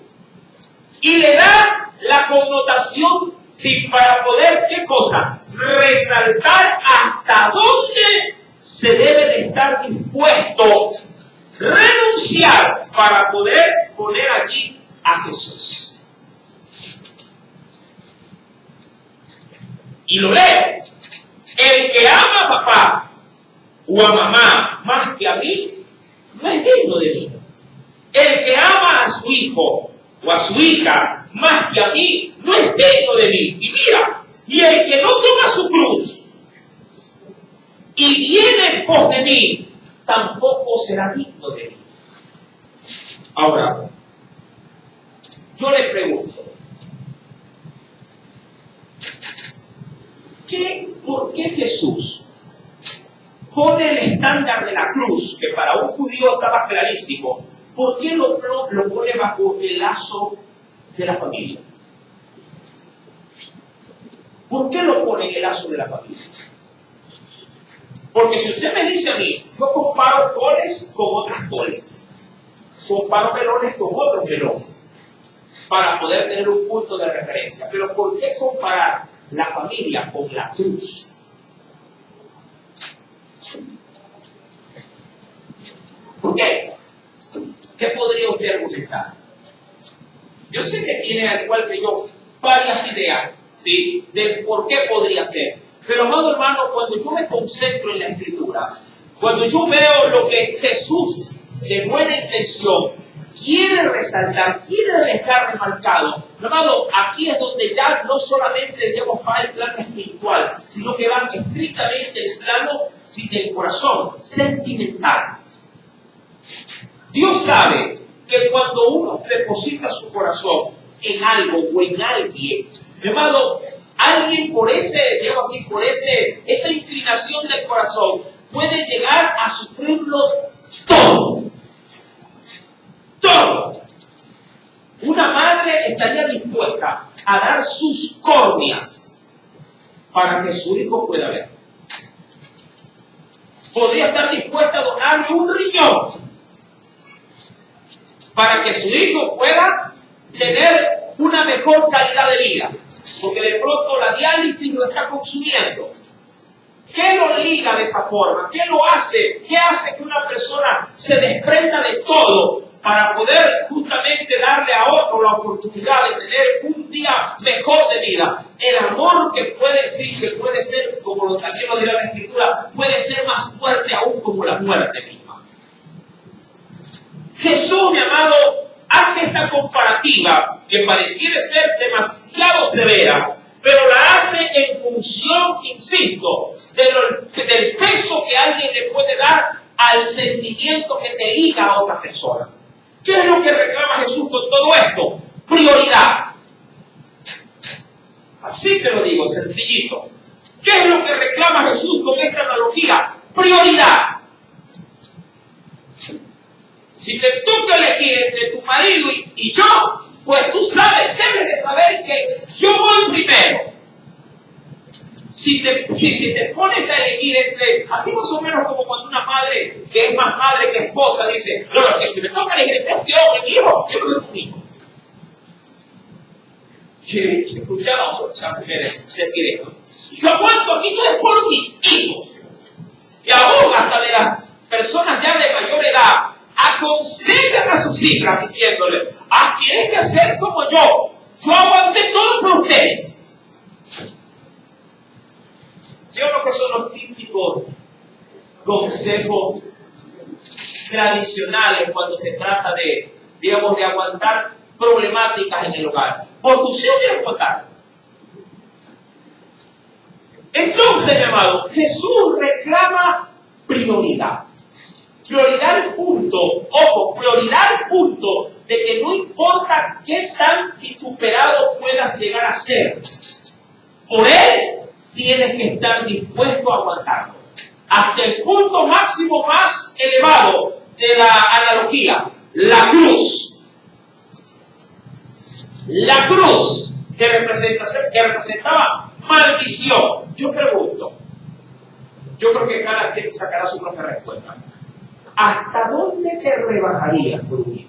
Speaker 1: Y le da la connotación, sí, para poder, ¿qué cosa? Resaltar hasta dónde se debe de estar dispuesto renunciar para poder poner allí a Jesús. Y lo leo. El que ama a papá o a mamá más que a mí, no es digno de mí. El que ama a su hijo o a su hija más que a mí, no es digno de mí. Y mira, y el que no toma su cruz y viene en pos de mí, tampoco será digno de mí. Ahora, yo le pregunto, ¿por qué Jesús pone el estándar de la cruz, que para un judío estaba clarísimo? ¿Por qué lo pone bajo el lazo de la familia? ¿Por qué lo pone en el lazo de la familia? Porque si usted me dice a mí, yo comparo coles con otras coles, comparo melones con otros melones, para poder tener un punto de referencia. Pero ¿por qué comparar la familia con la cruz? ¿Por qué? ¿Qué podría usted argumentar? Yo sé que tiene, al igual que yo, varias ideas, ¿sí?, de por qué podría ser. Pero, amado hermano, cuando yo me concentro en la Escritura, cuando yo veo lo que Jesús, de buena intención, quiere resaltar, quiere dejar remarcado, amado, aquí es donde ya no solamente, digamos, va el plano espiritual, sino que va estrictamente el plano del corazón, sentimental. Dios sabe que cuando uno deposita su corazón en algo o en alguien, amado, alguien por digamos así, por esa inclinación del corazón puede llegar a sufrirlo todo. Todo. Una madre estaría dispuesta a dar sus córneas para que su hijo pueda ver. Podría estar dispuesta a donarle un riñón para que su hijo pueda tener una mejor calidad de vida, porque de pronto la diálisis lo está consumiendo. ¿Qué lo liga de esa forma? ¿Qué lo hace? ¿Qué hace que una persona se desprenda de todo para poder justamente darle a otro la oportunidad de tener un día mejor de vida? El amor que puede ser, como lo también lo dirá la Escritura, puede ser más fuerte aún como la muerte misma. Jesús, mi amado, hace esta comparativa que pareciera ser demasiado severa, pero la hace en función, insisto, del peso que alguien le puede dar al sentimiento que te liga a otra persona. ¿Qué es lo que reclama Jesús con todo esto? Prioridad. Así te lo digo, sencillito. ¿Qué es lo que reclama Jesús con esta analogía? Prioridad. Si te toca elegir entre tu marido y yo, pues tú sabes, debes de saber que yo voy primero. Si te pones a elegir entre, así más o menos como cuando una madre, que es más madre que esposa, dice, no, que si me toca elegir entre este hombre y mi hijo, yo no tu hijo. Escuchaba a muchas mujeres decir esto. Yo aguanto aquí todo es por mis hijos. Y aún hasta de las personas ya de mayor edad, aconsejan a sus hijas diciéndole, tienes que hacer como yo aguanté todo por ustedes. ¿Sí o no que son los típicos consejos tradicionales cuando se trata de, digamos, de aguantar problemáticas en el hogar? Porque usted tiene que aguantar. Entonces, mi amado, Jesús reclama prioridad. Prioridad al punto, ojo, prioridad al punto de que no importa qué tan vituperado puedas llegar a ser, por él tienes que estar dispuesto a aguantarlo. Hasta el punto máximo más elevado de la analogía, la cruz. La cruz que representaba maldición. Yo pregunto, yo creo que cada quien sacará su propia respuesta. ¿Hasta dónde te rebajarías por un hijo?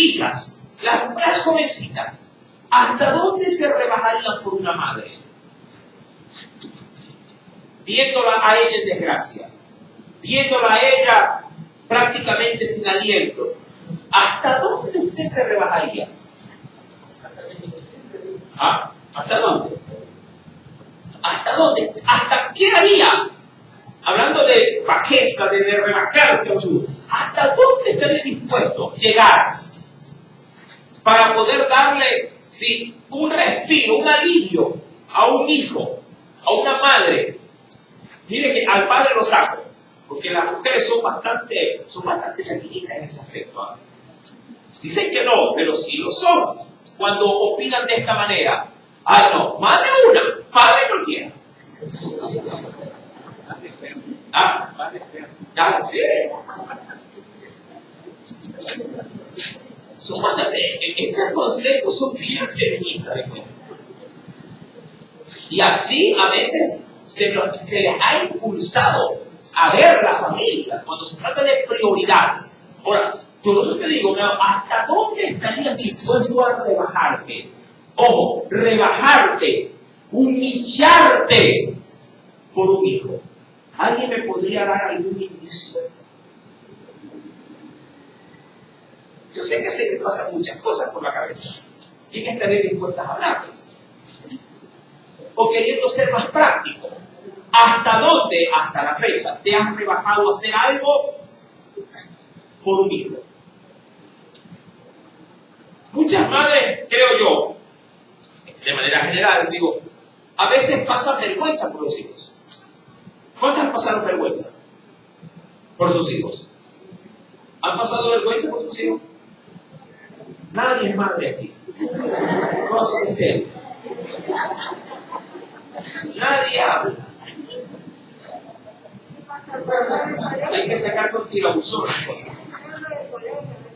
Speaker 1: chicas, las jovencitas, ¿hasta dónde se rebajarían por una madre? Viéndola a ella en desgracia, viéndola a ella prácticamente sin aliento, ¿hasta dónde usted se rebajaría? ¿Ah? ¿Hasta dónde? ¿Hasta dónde? ¿Hasta qué haría? Hablando de bajeza, de rebajarse, ¿hasta dónde estaría dispuesto a llegar para poder darle un respiro, un alivio a un hijo, a una madre? Mire que al padre lo saco, porque las mujeres son bastante feministas en ese aspecto. ¿Ah? Dicen que no, pero sí lo son. Cuando opinan de esta manera, no, madre una, padre cualquiera. Sí. Son bastante, esos conceptos son bien feministas. Y así a veces se les ha impulsado a ver la familia cuando se trata de prioridades. Ahora, por eso te digo, ¿hasta dónde estarías dispuesto a rebajarte? Ojo, rebajarte, humillarte por un hijo. ¿Alguien me podría dar algún indicio? Yo sé que se me pasan muchas cosas por la cabeza. ¿Quién estaría dispuesta a hablarles? O queriendo ser más práctico. ¿Hasta dónde, hasta la fecha, te has rebajado a hacer algo por un hijo? Muchas madres, creo yo, de manera general, digo, a veces pasan vergüenza por los hijos. ¿Cuántas pasaron vergüenza por sus hijos? ¿Han pasado vergüenza por sus hijos? Nadie es madre aquí. Todos son ustedes. Nadie habla. Hay que sacar con tirabuzón las cosas.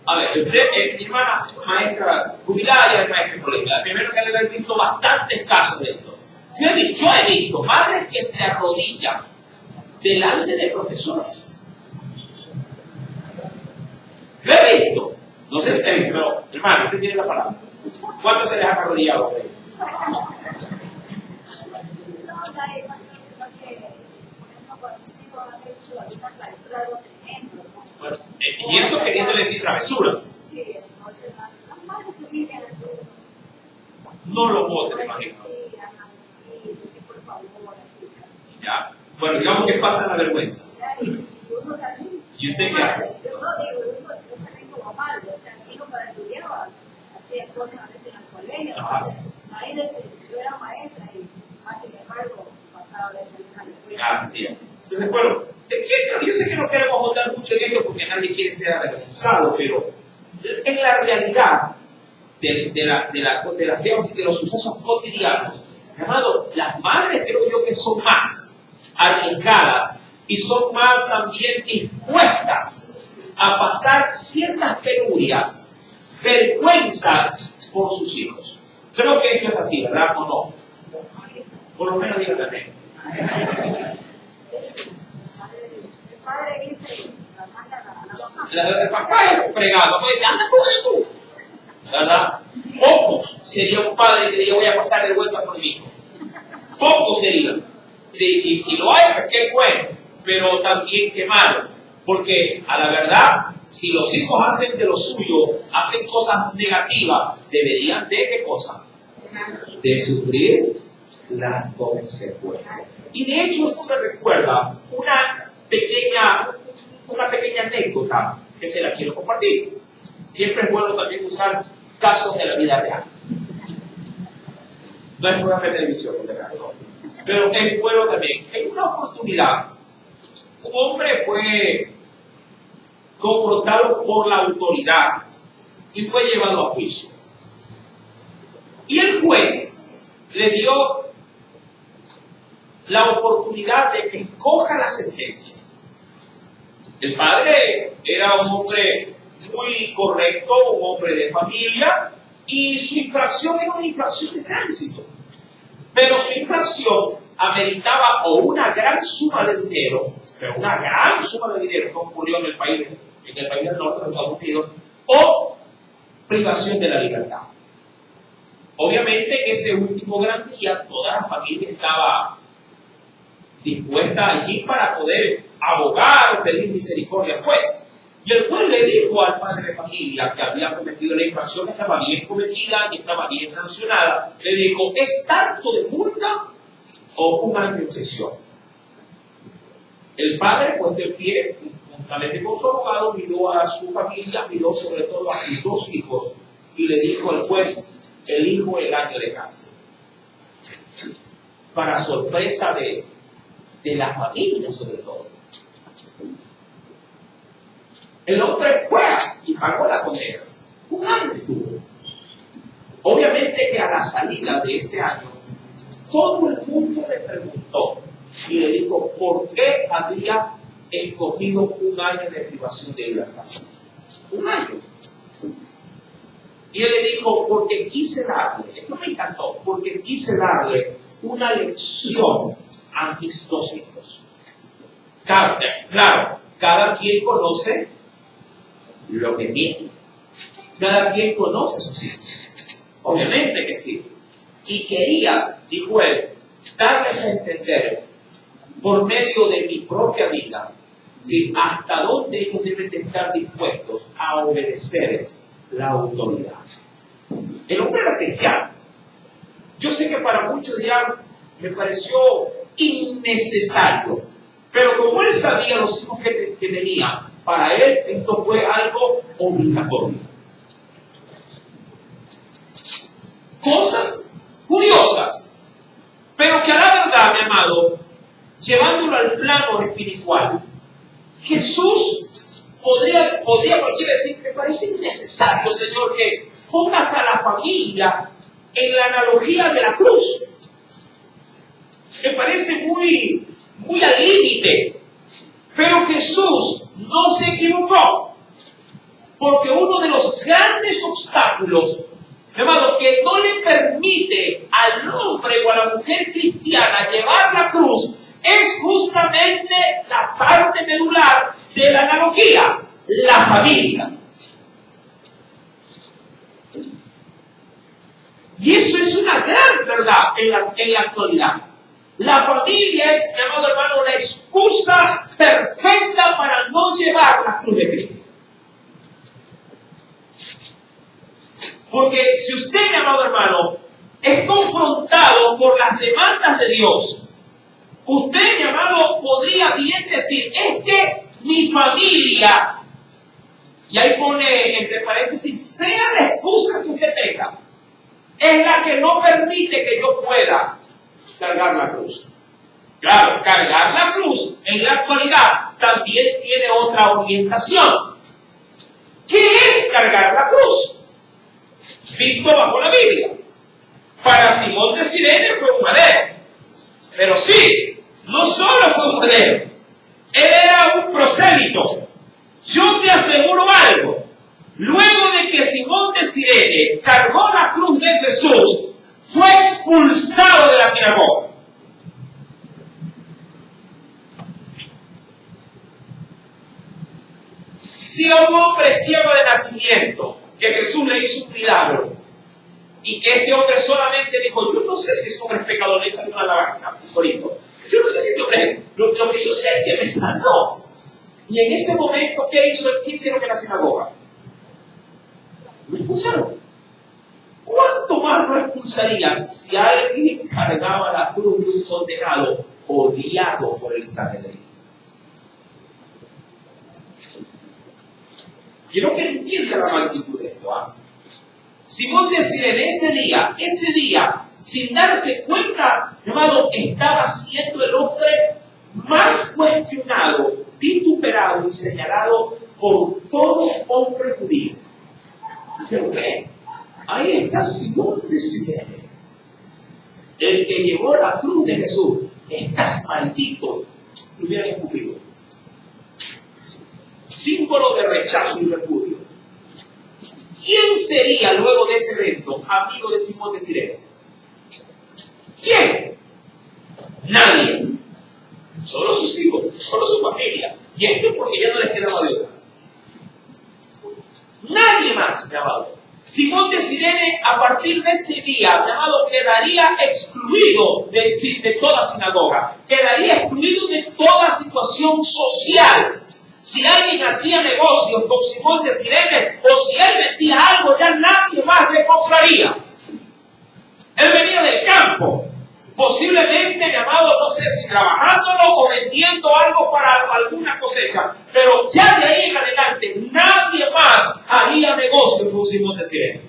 Speaker 1: A ver, usted, mi hermana, maestra jubilada, ya es maestra en colegio. Primero que le he visto bastantes casos de esto. Yo he visto madres que se arrodillan delante de profesores. Yo he visto, no sé si usted ha visto, pero hermano, usted tiene la palabra. ¿Cuántas se les ha arrodillado a usted? Bueno, y eso queriéndole decir travesura. No lo voten, me imagino. Ya. Bueno, digamos que pasa la vergüenza. ¿Y usted qué hace?
Speaker 2: Yo también como madre, o sea, mi hijo para estudiar hacía cosas a veces en el colegio, yo era maestra y más sin embargo pasaba a veces en la escuela.
Speaker 1: Así es. Entonces, bueno, yo sé que no queremos votar mucho en esto porque nadie quiere ser avergonzado, pero en la realidad de los sucesos cotidianos, llamado, las madres creo yo que son más arriesgadas y son más también dispuestas a pasar ciertas penurias, vergüenzas por sus hijos. Creo que esto es así, ¿verdad o no? Por lo menos díganme.
Speaker 2: El padre dice,
Speaker 1: El papá es fregado, papá dice, anda tú. ¿Verdad? Pocos sería un padre que diga voy a pasar vergüenza por mi hijo. Pocos serían. Sí, y si lo hay, pues qué bueno, pero también qué malo. Porque a la verdad, si los hijos hacen de lo suyo, hacen cosas negativas, deberían de ¿qué cosa? De sufrir las consecuencias. Y de hecho esto me recuerda una pequeña anécdota que se la quiero compartir. Siempre es bueno también usar casos de la vida real. No es programa de televisión, pero es bueno también. En una oportunidad, un hombre fue confrontado por la autoridad y fue llevado a juicio. Y el juez le dio la oportunidad de que escoja la sentencia. El padre era un hombre muy correcto, un hombre de familia, y su infracción era una infracción de tránsito. Pero su infracción ameritaba o una gran suma de dinero, pero una gran suma de dinero que ocurrió en el país del norte de Estados Unidos, o privación de la libertad. Obviamente, en ese último gran día, toda la familia estaba dispuesta allí para poder abogar o pedir misericordia al juez. Y el juez le dijo al padre de familia que había cometido la infracción, que estaba bien cometida y estaba bien sancionada, le dijo, ¿es tanto de multa o un año de prisión? El padre, puesto en pie, juntamente con su abogado, miró a su familia, miró sobre todo a sus dos hijos y le dijo al juez, elijo el año de cárcel. Para sorpresa de la familia sobre todo. El hombre fue y pagó la condena. Un año estuvo. Obviamente que a la salida de ese año, todo el mundo le preguntó y le dijo por qué había escogido un año de privación de libertad. Un año. Y él le dijo, porque quise darle, esto me encantó, porque quise darle una lección a mis dos hijos. Claro, cada quien conoce lo que tiene. Cada quien conoce a sus hijos. Obviamente que sí. Y quería, dijo él, darles a entender por medio de mi propia vida, ¿sí?, hasta dónde ellos deben de estar dispuestos a obedecer la autoridad. El hombre era cristiano. Yo sé que para muchos ya me pareció innecesario, pero como él sabía los hijos que tenía, para él esto fue algo obligatorio. Cosas curiosas, pero que a la verdad, mi amado, llevándolo al plano espiritual, Jesús podría cualquiera decir, me parece innecesario, Señor, que pongas a la familia en la analogía de la cruz. Me parece muy al límite. Pero Jesús no se equivocó. Porque uno de los grandes obstáculos, mi amado, que no le permite al hombre o a la mujer cristiana llevar la cruz, es justamente la parte medular de la analogía, la familia. Y eso es una gran verdad en la actualidad. La familia es, mi amado hermano, la excusa perfecta para no llevar la cruz de Cristo. Porque si usted, mi amado hermano, es confrontado por las demandas de Dios, usted, mi amado, podría bien decir, es que mi familia, y ahí pone entre paréntesis, sea la excusa que usted tenga, es la que no permite que yo pueda cargar la cruz. Claro, cargar la cruz en la actualidad también tiene otra orientación. ¿Qué es cargar la cruz? Visto bajo la Biblia. Para Simón de Cirene fue un madero. Pero sí, no solo fue un madero. Él era un prosélito. Yo te aseguro algo. Luego de que Simón de Cirene cargó la cruz de Jesús, fue expulsado de la sinagoga. Si a un hombre ciego de nacimiento, que Jesús le hizo un milagro, y que este hombre solamente dijo, yo no sé si ese hombre es pecador, le hizo una alabanza, Corinto. Yo no sé si este hombre, lo que yo sé es que me sanó. Y en ese momento, ¿qué hicieron en la sinagoga? Lo expulsaron. ¿Cuánto más lo expulsarían si alguien cargaba la cruz de un condenado odiado por el Sanedrín? Quiero que entienda la magnitud de esto. Simón de Cirene ese día, sin darse cuenta, amado, estaba siendo el hombre más cuestionado, vituperado y señalado por todo hombre judío. ¿Pero qué? Ahí está Simón de Cirene, el que llevó la cruz de Jesús. Estás maldito. Lo hubieran escupido. Símbolo de rechazo y repudio. ¿Quién sería luego de ese evento amigo de Simón de Cirene? ¿Quién? Nadie. Solo sus hijos, solo su familia. Y esto porque ya no les quedaba de otra. Nadie más, mi amado. Simón de Cirene, a partir de ese día, mi amado, quedaría excluido de toda sinagoga, quedaría excluido de toda situación social. Si alguien hacía negocios con Simón de Cirene, o si él vendía algo, ya nadie más le compraría. Él venía del campo, posiblemente, mi amado, no sé si trabajándolo o vendiendo algo para alguna cosecha, pero ya de ahí en adelante nadie más haría negocio con Simón de Cirene,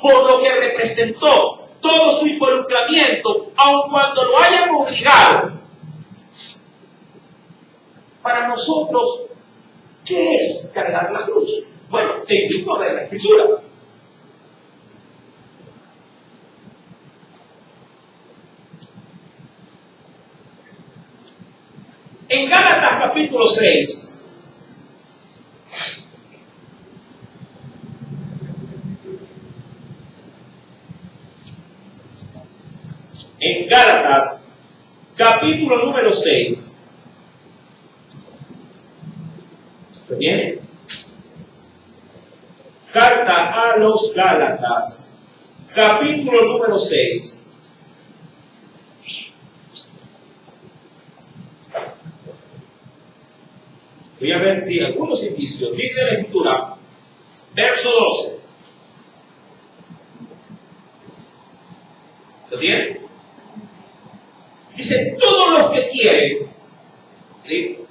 Speaker 1: por lo que representó todo su involucramiento, aun cuando lo hayan obligado. Para nosotros, ¿qué es cargar la cruz? Bueno, te invito a ver la Escritura. En Gálatas capítulo 6, en Gálatas capítulo número 6, ¿se viene? Carta a los Gálatas, capítulo número 6. Voy a ver si algunos indicios. Dice la Escritura, verso 12. ¿Lo tienen? Dice, todos los que quieren, ¿sí?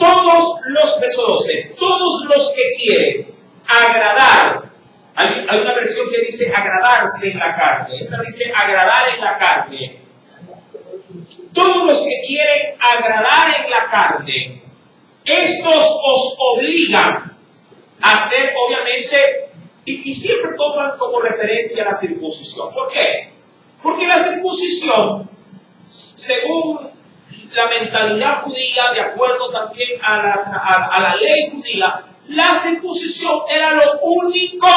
Speaker 1: Verso 12, todos los que quieren agradar. Hay una versión que dice agradarse en la carne. Esta dice agradar en la carne. Todos los que quieren agradar en la carne, estos os obligan a hacer, obviamente, y siempre toman como referencia la circuncisión. ¿Por qué? Porque la circuncisión, según la mentalidad judía, de acuerdo también a la ley judía, la circuncisión era lo único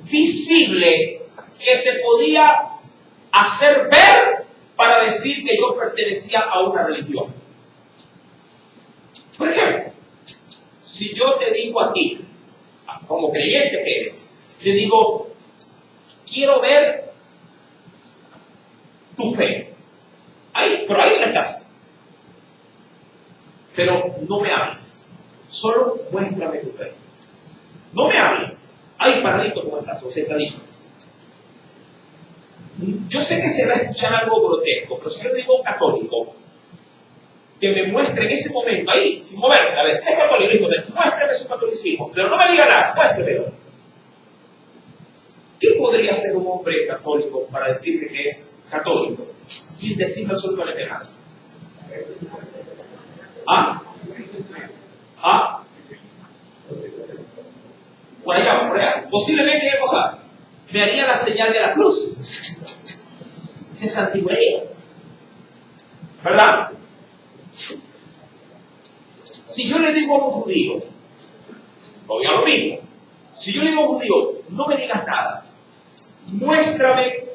Speaker 1: visible que se podía hacer ver para decir que yo pertenecía a una religión. Por ejemplo, si yo te digo a ti, como creyente que eres, te digo, quiero ver tu fe. Pero ahí no estás. Pero no me hables. Solo muéstrame tu fe. No me hables. Ay, paradito, ¿cómo estás? O sentadito. Yo sé que se va a escuchar algo grotesco, pero si yo le digo a un católico que me muestre en ese momento, ahí, sin moverse, a ver, es católico, muéstrame su catolicismo, pero no me diga nada, muéstremelo. ¿Qué podría hacer un hombre católico para decirme que es católico, sin decirme absolutamente nada? Por allá. Posiblemente, ¿qué cosa? Me haría la señal de la cruz. Se santiguaría. ¿Verdad? Si yo le digo a un judío, oiga lo mismo, si yo le digo a un judío, no me digas nada, muéstrame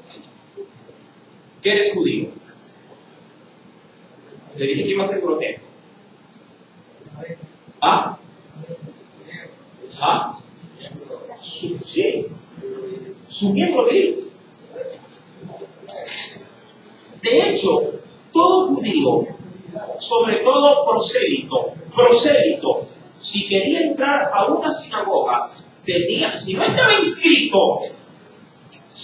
Speaker 1: que eres judío. Le dije que iba a ser grotesco. Sí, su miembro de hecho, todo judío, sobre todo prosélito, si quería entrar a una sinagoga, si no estaba inscrito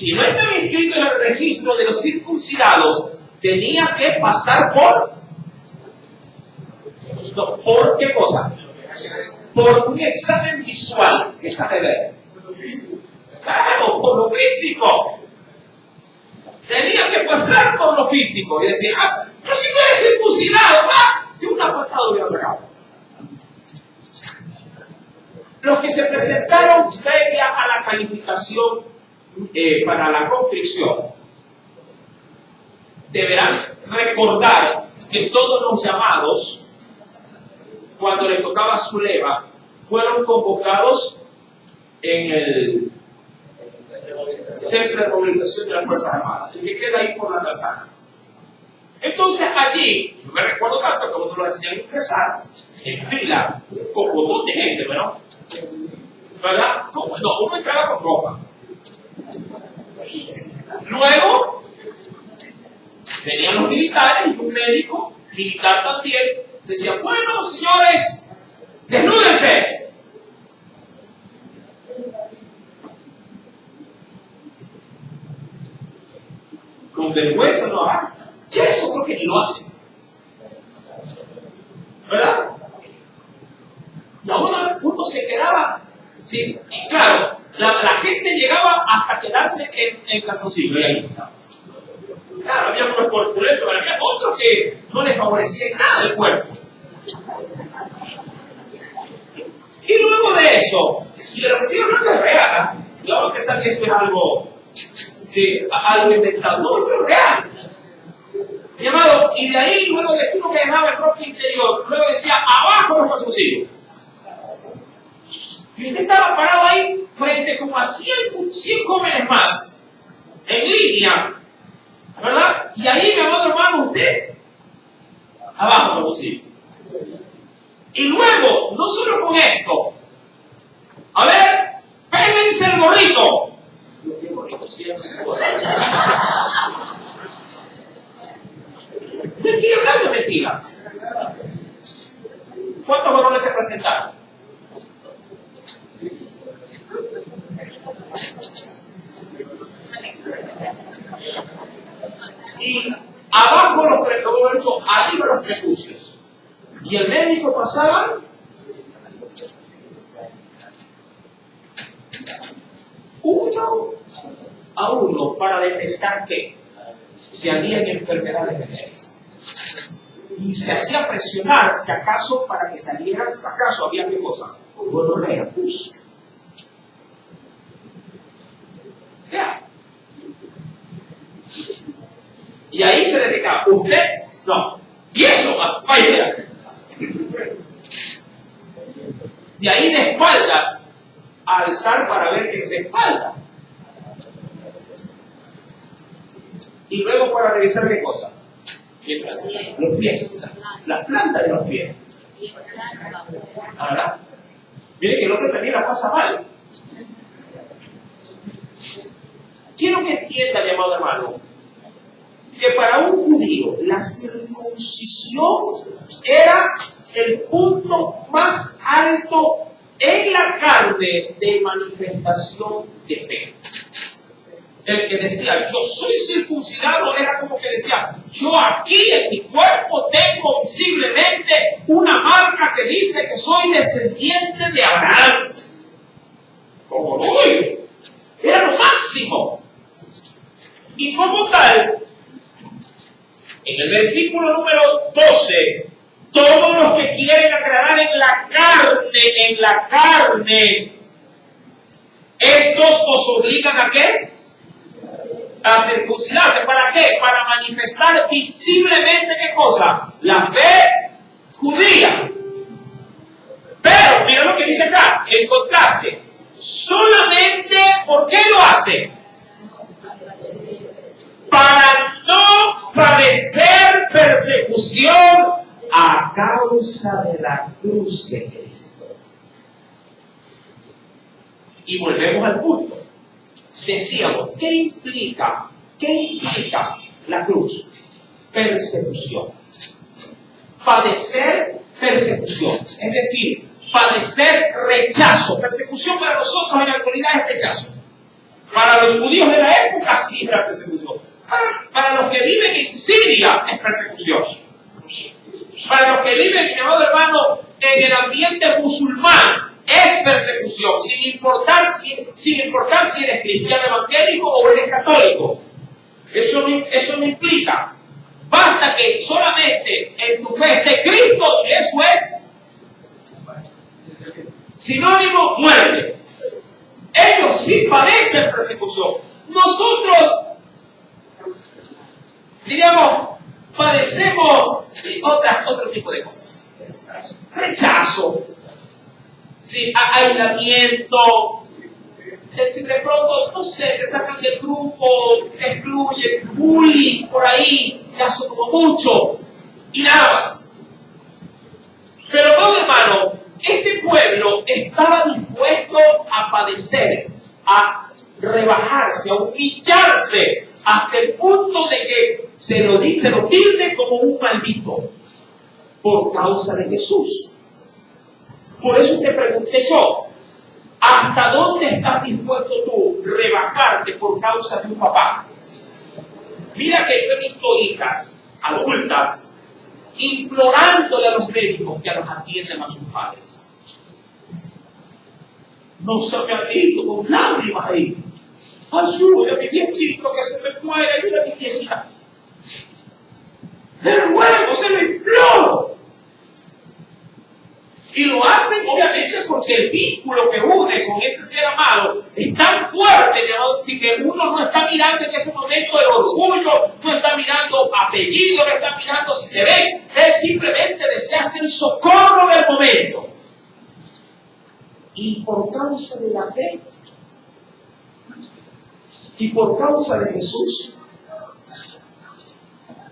Speaker 1: en el registro de los circuncidados, tenía que pasar ¿por qué cosa? Por un examen visual. Déjame ver. Claro, por lo físico. Tenía que pasar por lo físico. Y decía, pero si no eres circuncidado, de una patada lo hubiera sacado. Los que se presentaron previa a la calificación para la conscripción deberán recordar que todos los llamados, cuando les tocaba su leva, fueron convocados en el Centro de Movilización de las Fuerzas Armadas, el que queda ahí por la calzada. Entonces allí, yo me recuerdo tanto que uno lo hacían ingresar en fila con un montón de gente, ¿verdad? No, uno entraba con ropa, Luego, venían los militares y un médico militar también decía, bueno, señores, desnúdense. Con vergüenza no hagan. Ya eso creo que ni lo hacen. ¿Verdad? Y ahora uno se quedaba, sí, y claro, la gente llegaba hasta quedarse en calzoncillo y ahí. Claro, había unos corpulentos, pero había otros que no les favorecía nada el cuerpo. Y luego de eso, y de lo que yo no es real, yo ahora que sabía que esto es algo, sí, algo inventado, no, esto es real. Mi amado, y de ahí, luego de uno que dejaba el ropa interior, luego decía, abajo los calzoncillos. Y usted estaba parado ahí frente como a 100 jóvenes más, en línea, ¿verdad? Y ahí, mi amado hermano, usted, abajo los calzoncillos. Y luego, no solo con esto, a ver, péguense el gorrito. ¿Qué gorrito? Sí, no sé. Mentira, cambio mentira. ¿Cuántos varones se presentaron? Y abajo los prepucios, arriba los prepucios. Y el médico pasaba uno a uno para detectar que si habían enfermedades venéreas. Y se hacía presionar, si acaso, para que salieran, si acaso había qué cosa, gonorrea, pus. Ya. Y ahí se detectaba, usted, no, y eso, vaya. De ahí de espaldas, a alzar para ver que es de espalda. Y luego para revisar qué cosa. Los pies, la planta de los pies. ¿Verdad? Mire que el hombre también la pasa mal. Quiero que entienda, mi amado hermano, que para un judío la circuncisión era el punto más alto en la carne de manifestación de fe. El que decía, yo soy circuncidado, era como que decía, yo aquí en mi cuerpo tengo visiblemente una marca que dice que soy descendiente de Abraham. Como uy, era lo máximo. Y como tal, en el versículo número 12, todos los que quieren agradar en la carne, estos os obligan ¿a qué? A circuncidarse. ¿Para qué? Para manifestar visiblemente ¿qué cosa? La fe judía. Pero, mira lo que dice acá, el contraste. Solamente, ¿por qué lo hace? Para no padecer persecución a causa de la cruz de Cristo. Y volvemos al punto. Decíamos, ¿qué implica la cruz? Persecución. Padecer persecución. Es decir, padecer rechazo. Persecución para nosotros en la actualidad es rechazo. Para los judíos de la época sí era persecución. Para los que viven en Siria es persecución. Para los que viven, mi amado hermano, en el ambiente musulmán es persecución, sin importar si eres cristiano evangélico o eres católico. Eso no implica. Basta que solamente en tu fe esté Cristo y eso es sinónimo muerte. Ellos sí padecen persecución. Nosotros, diríamos, padecemos otro tipo de cosas. Rechazo, ¿sí? Aislamiento. Si de pronto, no sé, te sacan del grupo, te excluyen, bullying por ahí, ya son como mucho, y nada más. Pero no, hermano, este pueblo estaba dispuesto a padecer a rebajarse, a humillarse, hasta el punto de que se lo tilde como un maldito, por causa de Jesús. Por eso te pregunté yo, ¿hasta dónde estás dispuesto tú rebajarte por causa de un papá? Mira que yo he visto hijas adultas implorándole a los médicos que los atiendan a sus padres. No se me ha ido con lágrimas ahí. Ayuda a mi viejito que se me muere, ayuda a mi viejita. De nuevo se lo imploro. Y lo hacen obviamente porque el vínculo que une con ese ser amado es tan fuerte que uno no está mirando en ese momento el orgullo, no está mirando apellido, no está mirando si te ven. Él simplemente desea hacer socorro del momento. Y por causa de la fe, y por causa de Jesús,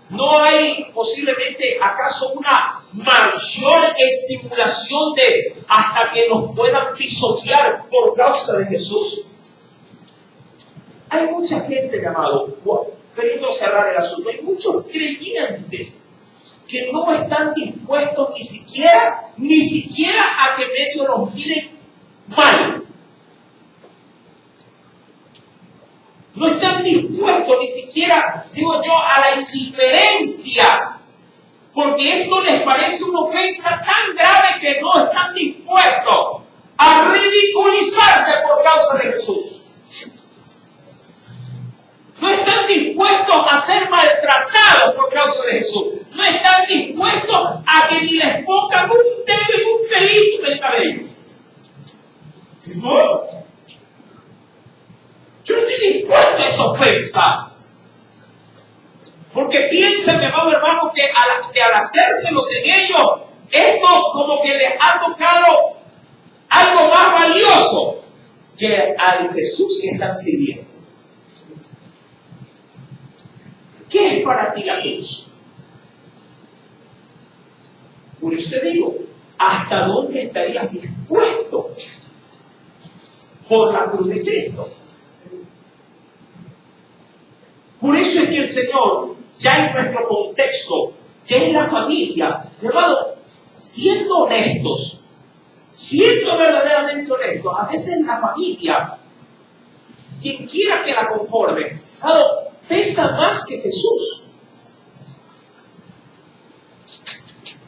Speaker 1: ¿no hay posiblemente acaso una mayor estimulación de hasta que nos puedan pisotear por causa de Jesús? Hay mucha gente, mi amado, queriendo cerrar el asunto, hay muchos creyentes que no están dispuestos ni siquiera a que medio nos miren mal. No están dispuestos ni siquiera, digo yo, a la indiferencia, porque esto les parece una ofensa tan grave que no están dispuestos a ridiculizarse por causa de Jesús. No están dispuestos a ser maltratados por causa de Jesús. No están dispuestos a que ni les pongan un dedo y un pelito del cabello. No. Yo no estoy dispuesto a esa ofensa. Porque piensan, mi amado hermano, que al hacérselos en ellos, esto como que les ha tocado algo más valioso que al Jesús que están sirviendo. ¿Qué es para ti la cruz? Por eso te digo, ¿hasta dónde estarías dispuesto por la cruz de Cristo? Por eso es que el Señor, ya en nuestro contexto, que es la familia, hermano, siendo honestos, siendo verdaderamente honestos, a veces la familia, quien quiera que la conforme, pesa más que Jesús.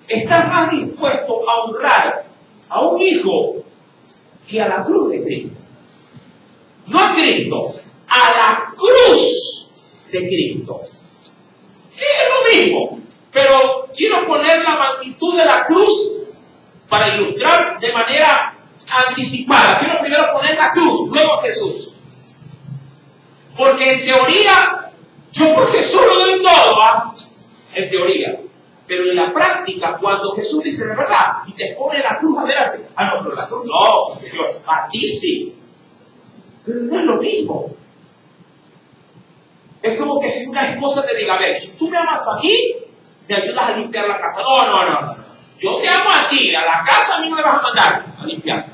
Speaker 1: Está más dispuesto a honrar a un hijo que a la cruz de Cristo. No a Cristo, a la cruz de Cristo. Que es lo mismo, pero quiero poner la magnitud de la cruz para ilustrar de manera anticipada. Quiero primero poner la cruz, luego a Jesús. Porque en teoría, yo por Jesús lo doy todo, ¿va? En teoría. Pero en la práctica, cuando Jesús dice de verdad y te pone la cruz adelante, no, pero la cruz no, Señor, a ti sí. Pero no es lo mismo. Es como que si una esposa te diga, a ver, si tú me amas a mí, me ayudas a limpiar la casa. No. Yo te amo a ti, a la casa a mí no me vas a mandar a limpiar.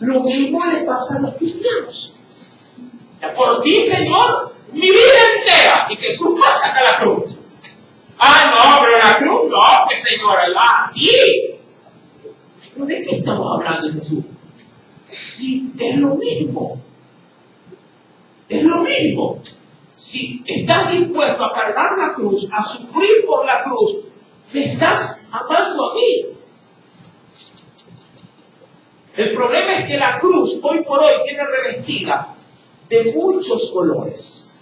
Speaker 1: Lo mismo le pasa a los cristianos. Por ti, Señor, mi vida entera. Y Jesús va a sacar la cruz. No, pero la cruz no, que Señor, a ti. ¿De qué estamos hablando, Jesús? Si es lo mismo. Es lo mismo. Si estás dispuesto a cargar la cruz, a sufrir por la cruz, me estás amando a mí. El problema es que la cruz hoy por hoy viene revestida de muchos colores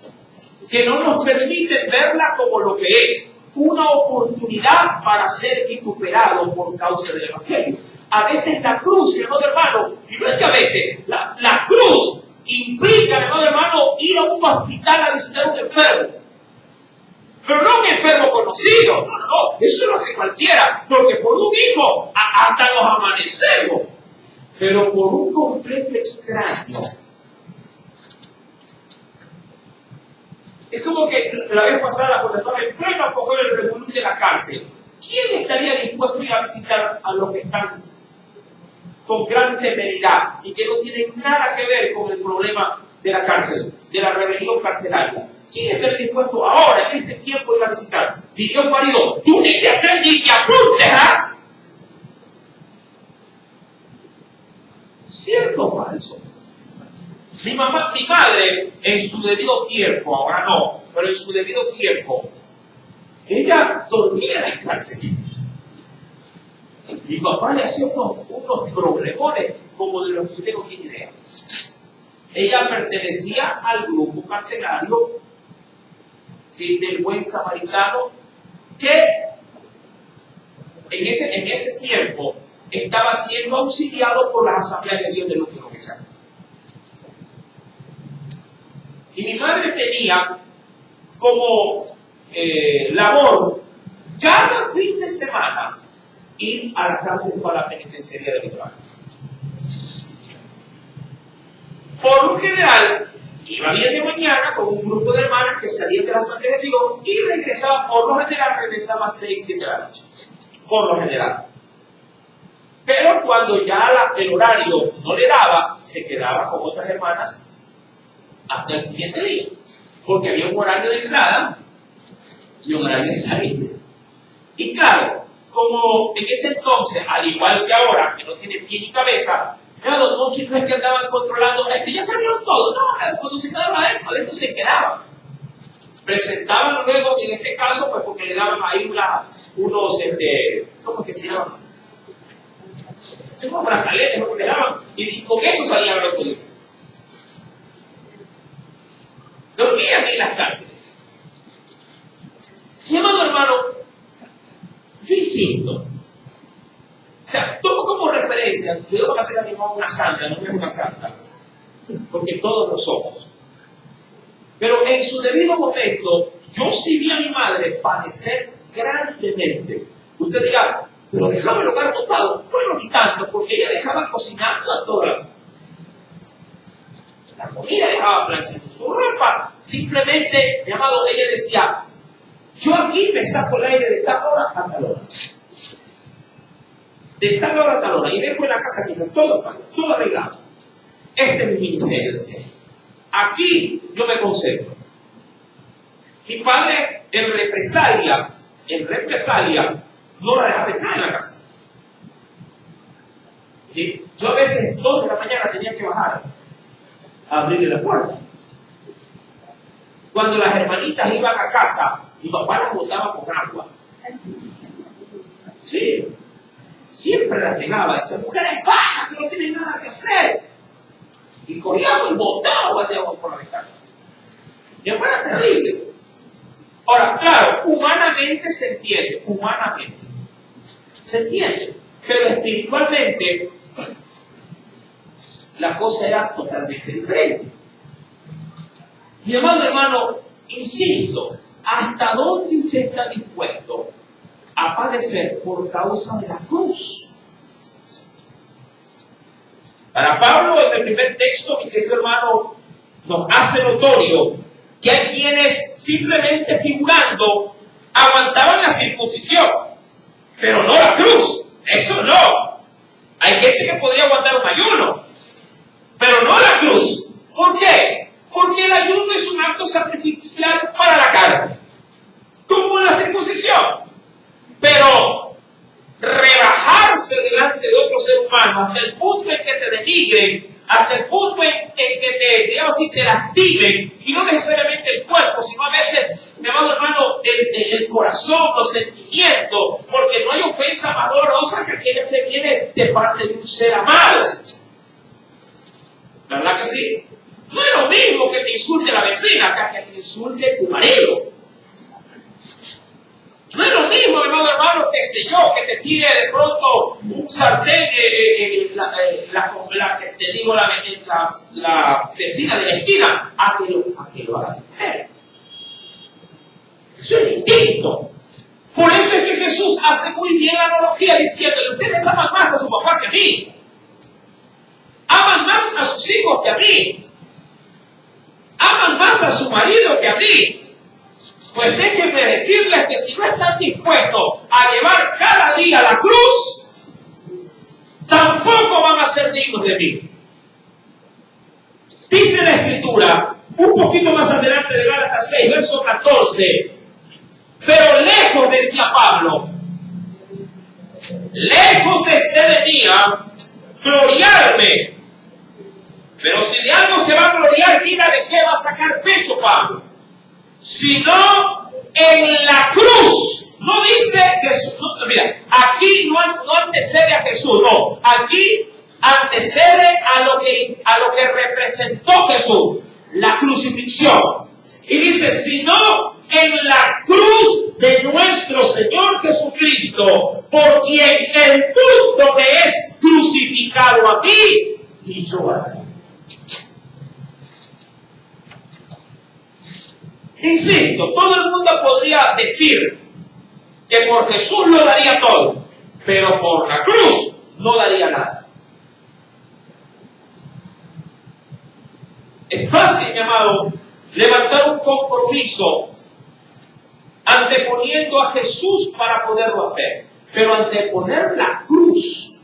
Speaker 1: que no nos permiten verla como lo que es, una oportunidad para ser recuperado por causa del Evangelio. A veces la cruz, mi amado hermano, y no es que a veces, la cruz implica, mi amado hermano, ir a un hospital a visitar a un enfermo. Pero no un enfermo conocido, no, eso lo hace cualquiera, porque por un hijo hasta nos amanecemos. Pero por un completo extraño. Es como que la vez pasada, cuando estaba en pleno coger el revolú de la cárcel, ¿quién estaría dispuesto a ir a visitar a los que están con gran temeridad y que no tienen nada que ver con el problema de la cárcel, de la rebelión carcelaria? ¿Quién estaría dispuesto ahora, en este tiempo, a ir a visitar? Diría un marido, tú ni te apuntes, ¿ah? ¿Cierto o falso? Mi madre, en su debido tiempo, ahora no, pero en su debido tiempo, ella dormía en la cárcel. Mi papá le hacía unos problemones como de los que usted no tiene idea. Ella pertenecía al grupo carcelario, ¿sí?, del buen samaritano, que en ese tiempo estaba siendo auxiliado por las asambleas de Dios de Lutero. Y mi madre tenía como labor cada fin de semana ir a la cárcel para la penitenciaría de Michoacán. Por lo general, iba bien de mañana con un grupo de hermanas que salían de la Asamblea de Dios y regresaba, por lo general, regresaba a 6, 7 de la noche. Por lo general. Pero cuando ya el horario no le daba, se quedaba con otras hermanas hasta el siguiente día. Porque había un horario de entrada y un horario de salida. Y claro, como en ese entonces, al igual que ahora, que no tiene pie ni cabeza, claro, no es que andaban controlando, ya salieron todos, no, cuando se quedaban adentro se quedaban. Presentaban luego, en este caso, pues porque le daban ahí unos, ¿cómo que se llaman? Unos brazaletes, lo que le daban, y con eso salían los otros. Dormían en las cárceles. Mi amado hermano, yo insisto, o sea, tomo como referencia, yo voy a hacer a mi mamá una santa, no es una santa, porque todos lo somos. Pero en su debido momento, yo sí vi a mi madre padecer grandemente. Usted dirá, pero dejaba el hogar botado. Bueno, ni tanto, porque ella dejaba cocinando a toda la comida, dejaba planchando su ropa. Simplemente, mi amado, ella decía, yo aquí me saco el aire de tal hora a tal hora. De tal hora a tal hora. Y dejo en la casa aquí todo arreglado. Este es mi ministerio, decía ella. Aquí yo me concentro. Mi padre, en represalia, no la dejaba entrar en la casa. ¿Sí? Yo a veces, 2 de la mañana, tenía que bajar a abrirle la puerta. Cuando las hermanitas iban a casa, mi papá las botaba con agua. Sí, siempre las negaba. Decía, mujeres vagas que no tienen nada que hacer. Y cogíamos y botaba de agua por la ventana. Y después era terrible. Ahora, claro, humanamente se entiende, pero espiritualmente la cosa era totalmente diferente. Mi amado hermano, insisto, ¿hasta dónde usted está dispuesto a padecer por causa de la cruz? Para Pablo, en el primer texto, mi querido hermano, nos hace notorio que hay quienes simplemente figurando aguantaban la circuncisión, pero no la cruz. Eso no. Hay gente que podría aguantar un ayuno, pero no la cruz. ¿Por qué? Porque el ayuno es un acto sacrificial para la carne, como la circuncisión. Pero rebajarse delante de otro ser humano hasta el punto en que te denigren, hasta el punto en que te, digamos así, te lastimen, y no necesariamente el cuerpo, sino a veces, mi amado hermano, el corazón, los sentimientos, porque no hay ofensa más dolorosa que aquella que viene de parte de un ser amado. ¿Verdad que sí? No es lo mismo que te insulte la vecina que te insulte tu marido. No es lo mismo, hermano, qué sé yo, que te tire de pronto un sartén, la vecina de la esquina, a que lo haga mujer. Eso es distinto. Por eso es que Jesús hace muy bien la analogía diciéndole, ustedes aman más a su papá que a mí. Aman más a sus hijos que a mí. Aman más a su marido que a mí. Pues déjenme decirles que si no están dispuestos a llevar cada día la cruz, tampoco van a ser dignos de mí. Dice la Escritura, un poquito más adelante de Gálatas 6, verso 14, pero lejos, decía Pablo, lejos esté de mí gloriarme. Pero si de algo se va a gloriar, mira de qué va a sacar pecho Pablo. Sino en la cruz. No dice Jesús, no, mira, aquí no antecede a Jesús, no. Aquí antecede a lo que representó Jesús, la crucifixión. Y dice, sino en la cruz de nuestro Señor Jesucristo, por quien el mundo me es crucificado a mí y yo a ti. Insisto, todo el mundo podría decir que por Jesús lo daría todo, pero por la cruz no daría nada. Es fácil, mi amado, levantar un compromiso anteponiendo a Jesús para poderlo hacer, pero anteponer la cruz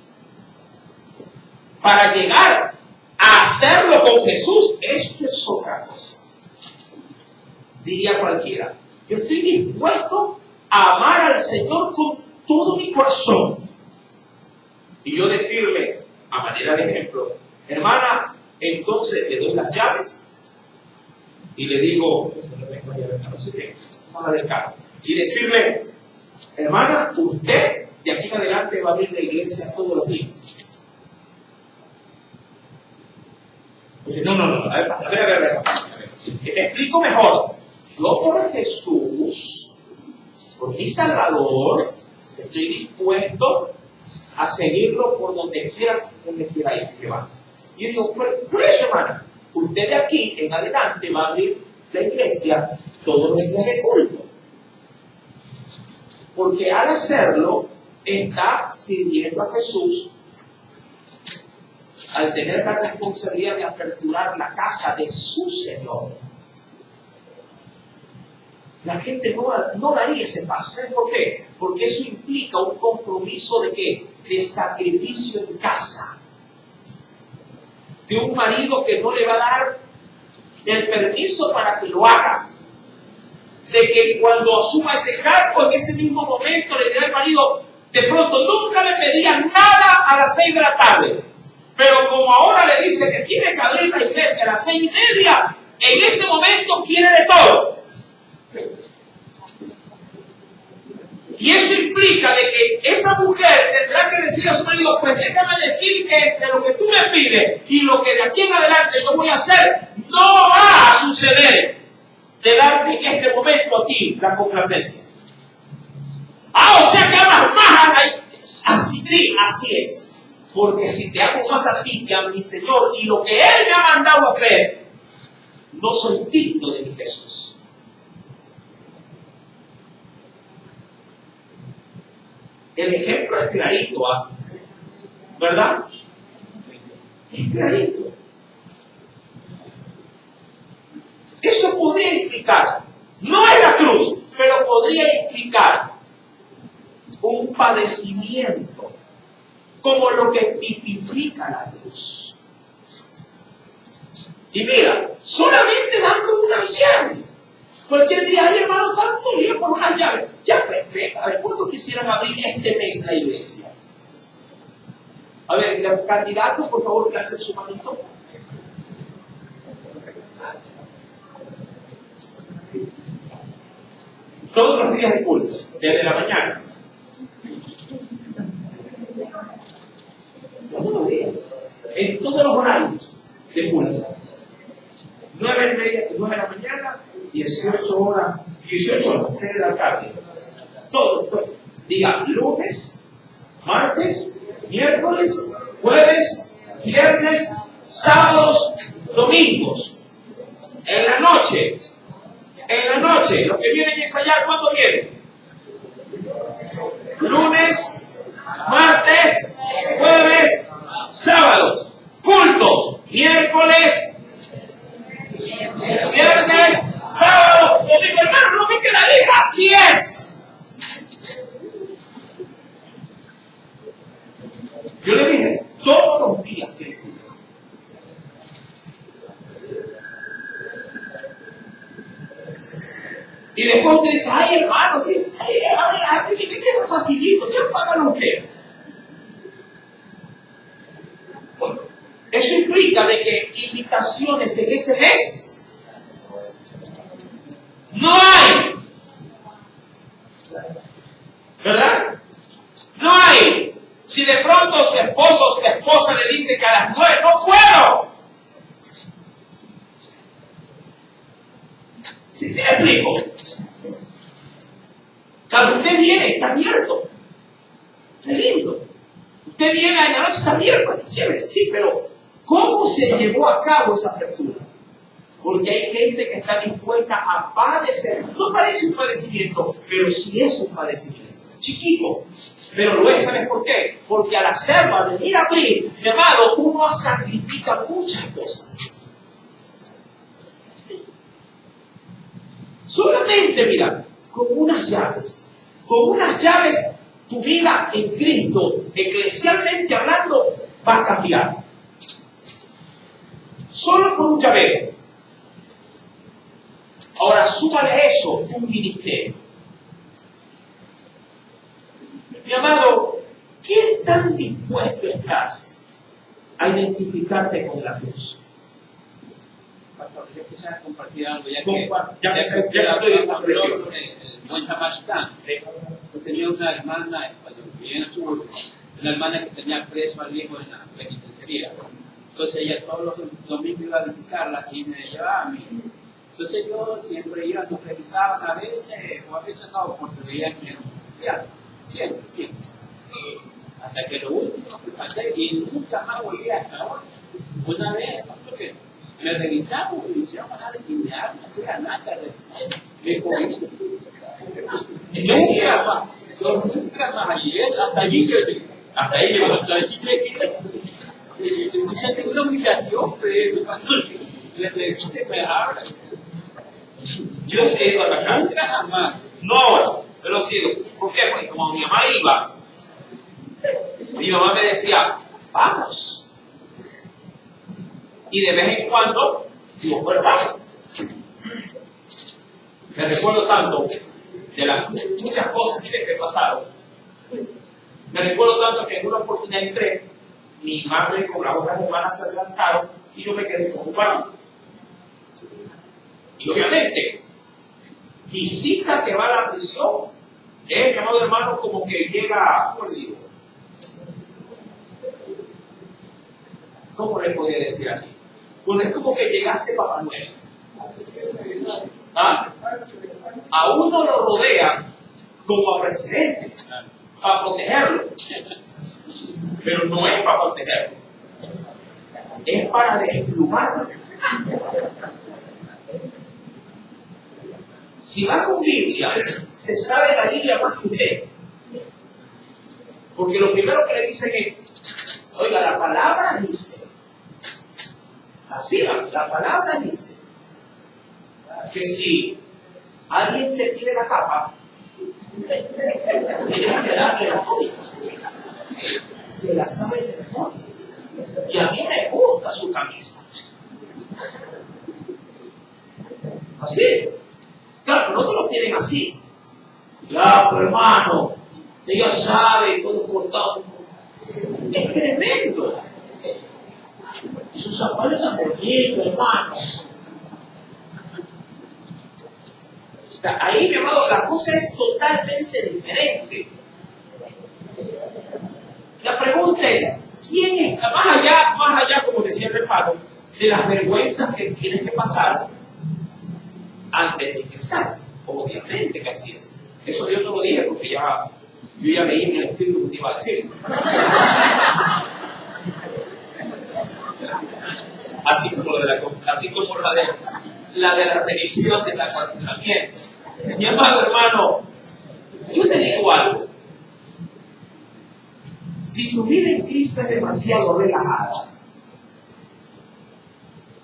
Speaker 1: para llegar a hacerlo con Jesús, eso es otra cosa. Diría cualquiera, yo estoy dispuesto a amar al Señor con todo mi corazón. Y yo decirle, a manera de ejemplo, hermana, entonces le doy las llaves y le digo, y decirle, hermana, usted de aquí en adelante va a ir a la iglesia todos los días. Dice, no, a ver. Te explico mejor. Yo por Jesús, por mi Salvador, estoy dispuesto a seguirlo por donde quiera ir que va. Y yo digo, por eso, hermana, usted de aquí en adelante va a abrir la iglesia todos los días de culto. Porque al hacerlo, está sirviendo a Jesús al tener la responsabilidad de aperturar la casa de su Señor. La gente no daría ese paso. ¿Saben por qué? Porque eso implica un compromiso de ¿qué? De sacrificio en casa. De un marido que no le va a dar el permiso para que lo haga. De que cuando asuma ese cargo, en ese mismo momento le dirá al marido, de pronto nunca le pedía nada a las 6 de la tarde. Pero como ahora le dice que tiene que abrir la iglesia a las 6:30, en ese momento quiere de todo. Y eso implica de que esa mujer tendrá que decir a su marido, pues déjame decir que entre lo que tú me pides y lo que de aquí en adelante yo voy a hacer, no va a suceder de darte en este momento a ti la complacencia. O sea que amas más a la... Así, sí, así es. Porque si te amo más a ti que a mi Señor y lo que Él me ha mandado a hacer, no soy digno de mi Jesús. El ejemplo es clarito, ¿verdad? Es clarito. Eso podría implicar, no es la cruz, pero podría implicar un padecimiento, como lo que tipifica la cruz. Y mira, solamente dando unas llaves. Cualquier día, ay hermano, tanto lío por unas llaves. Ya, a ver, ¿cuántos quisieran abrir este mes la iglesia? A ver, los candidatos, por favor, que hacen su manito. Todos los días de culto, desde la mañana. Todos los días. En todos los horarios de culto. 9:30, 9 de la mañana, 18 horas, 6 de la tarde. Todo. Diga, lunes, martes, miércoles, jueves, viernes, sábados, domingos. En la noche, los que vienen a ensayar, ¿cuándo vienen? Lunes, martes, jueves, sábados. Cultos, miércoles, viernes, sábado, domingo. Hermano, no me queda así es. Yo le dije, todos los días que escucho. Y después usted dice, ay hermano, sí, tiene que ser facilito, ¿qué paga lo que? Eso implica de que invitaciones en ese mes no hay. ¿Verdad? No hay. Si de pronto su esposo o su esposa le dice que a las 9 no puedo. ¿Sí me explico? Cuando usted viene, está abierto. Está lindo. Usted viene en la noche, está abierto, está chévere, sí, pero ¿cómo se llevó a cabo esa apertura? Porque hay gente que está dispuesta a padecer. No parece un padecimiento, pero sí es un padecimiento. Chiquito, pero lo es, ¿sabes por qué? Porque al hacerlo, al venir a abrir, mi amado, uno sacrifica muchas cosas. Solamente, mira, con unas llaves, tu vida en Cristo, eclesialmente hablando, va a cambiar. Solo por un llavero. Ahora, súmale a eso un ministerio. Mi amado, ¿qué tan dispuesto estás a identificarte con la cruz?
Speaker 3: Pastor, yo quisiera compartir algo, ya
Speaker 1: Ya
Speaker 3: que
Speaker 1: estoy
Speaker 3: habló sobre el buen samaritano. Yo tenía una hermana, cuando vivía en el sur, una hermana que tenía preso al hijo en la penitenciaría. Entonces ella todos los domingos iba a visitarla y me llevaba a mí. Entonces yo siempre iba, nos revisaban a veces, o a veces no, porque veían que era un cristiano. Siempre. Hasta que lo último que pasé, y nunca más volví hasta ahora. Una vez, pastor, que me revisaron, me hicieron bajar de intimidad, no hacía nada, revisar. Me cogí. Yo nunca más llegué, hasta allí llegué. Hasta ahí llegué. Yo sentí una humillación de eso, pastor. Le revisé, me habla.
Speaker 1: Yo sí he ido a la cárcel.
Speaker 3: Jamás.
Speaker 1: No ahora, pero sí. ¿Por qué? Porque como mi mamá iba, mi mamá me decía, vamos. Y de vez en cuando, digo, bueno, vamos. Me recuerdo tanto de las muchas cosas que pasaron. Me recuerdo tanto que en una oportunidad entré, mi madre con las otras hermanas se levantaron y yo me quedé con un varón. Y obviamente, visita que va a la prisión, mi amado hermano, como que llega, ¿cómo le digo? ¿Cómo le podía decir aquí? Bueno, es como que llegase Papá Noel. ¿Ah? A uno lo rodean como a presidente, para protegerlo. Pero no es para protegerlo, es para desplumarlo. Si va con Biblia, se sabe la Biblia más que usted. Porque lo primero que le dicen es, oiga, la palabra dice, así, la palabra dice, que si alguien te pide la capa, tienes que darle la túnica. Se la sabe de memoria. Y a mí me gusta su camisa. Así. Claro, no te lo piden así. Ya, pero hermano, ella sabe todo cortado. Es tremendo. Sus zapatos tan bonitos, hermano. O sea, ahí, mi amado, la cosa es totalmente diferente. La pregunta es, ¿quién está más allá, como decía el hermano, de las vergüenzas que tienes que pasar antes de ingresar? Obviamente que así es. Eso yo no lo dije porque yo ya leí en el espíritu que te iba a decir. Así como la de la revisión de la cuartelamiento. Mi amado hermano, yo te digo algo. Si tu vida en Cristo es demasiado relajada,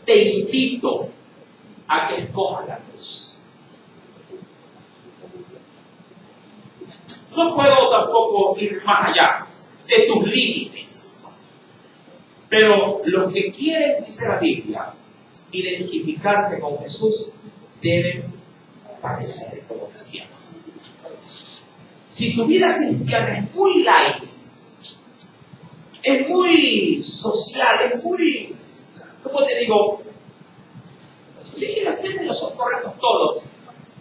Speaker 1: te invito a que escojas la cruz. No puedo tampoco ir más allá de tus límites. Pero los que quieren, dice la Biblia, identificarse con Jesús, deben padecer como cristianos. Si tu vida cristiana es muy light, es muy social, es muy, ¿cómo te digo? Sí, los términos son correctos todos.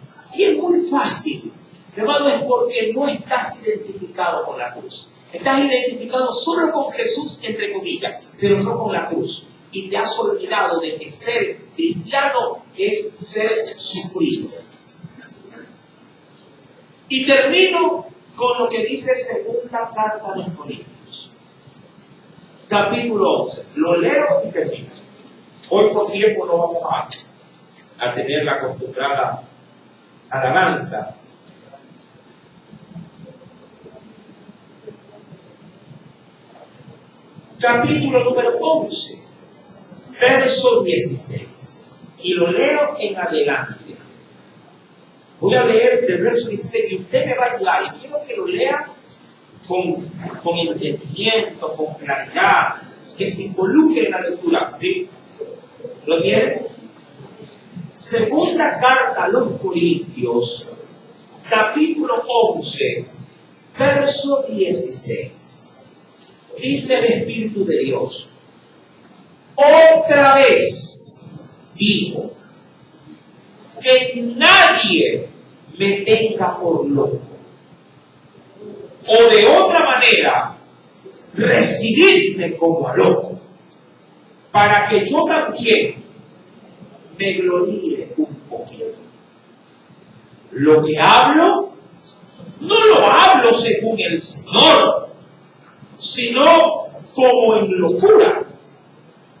Speaker 1: Si es muy fácil, hermano, es porque no estás identificado con la cruz. Estás identificado solo con Jesús, entre comillas, pero no con la cruz. Y te has olvidado de que ser cristiano es ser sufrido. Y termino con lo que dice segunda carta de los Corintios. Capítulo 11. Lo leo y termino. Hoy por tiempo no vamos a tener la acostumbrada alabanza. Capítulo número 11, verso 16. Y lo leo en adelante. Voy a leer del verso 16 y usted me va a ayudar. Y quiero que lo lea con entendimiento, con claridad, que se involucre en la lectura. ¿Sí? ¿Lo tiene? Segunda carta a los Corintios, capítulo 11, verso 16. Dice el Espíritu de Dios: otra vez digo, que nadie me tenga por loco, o de otra manera, recibirme como a loco, para que yo también me gloríe un poquito. Lo que hablo, no lo hablo según el Señor, sino como en locura,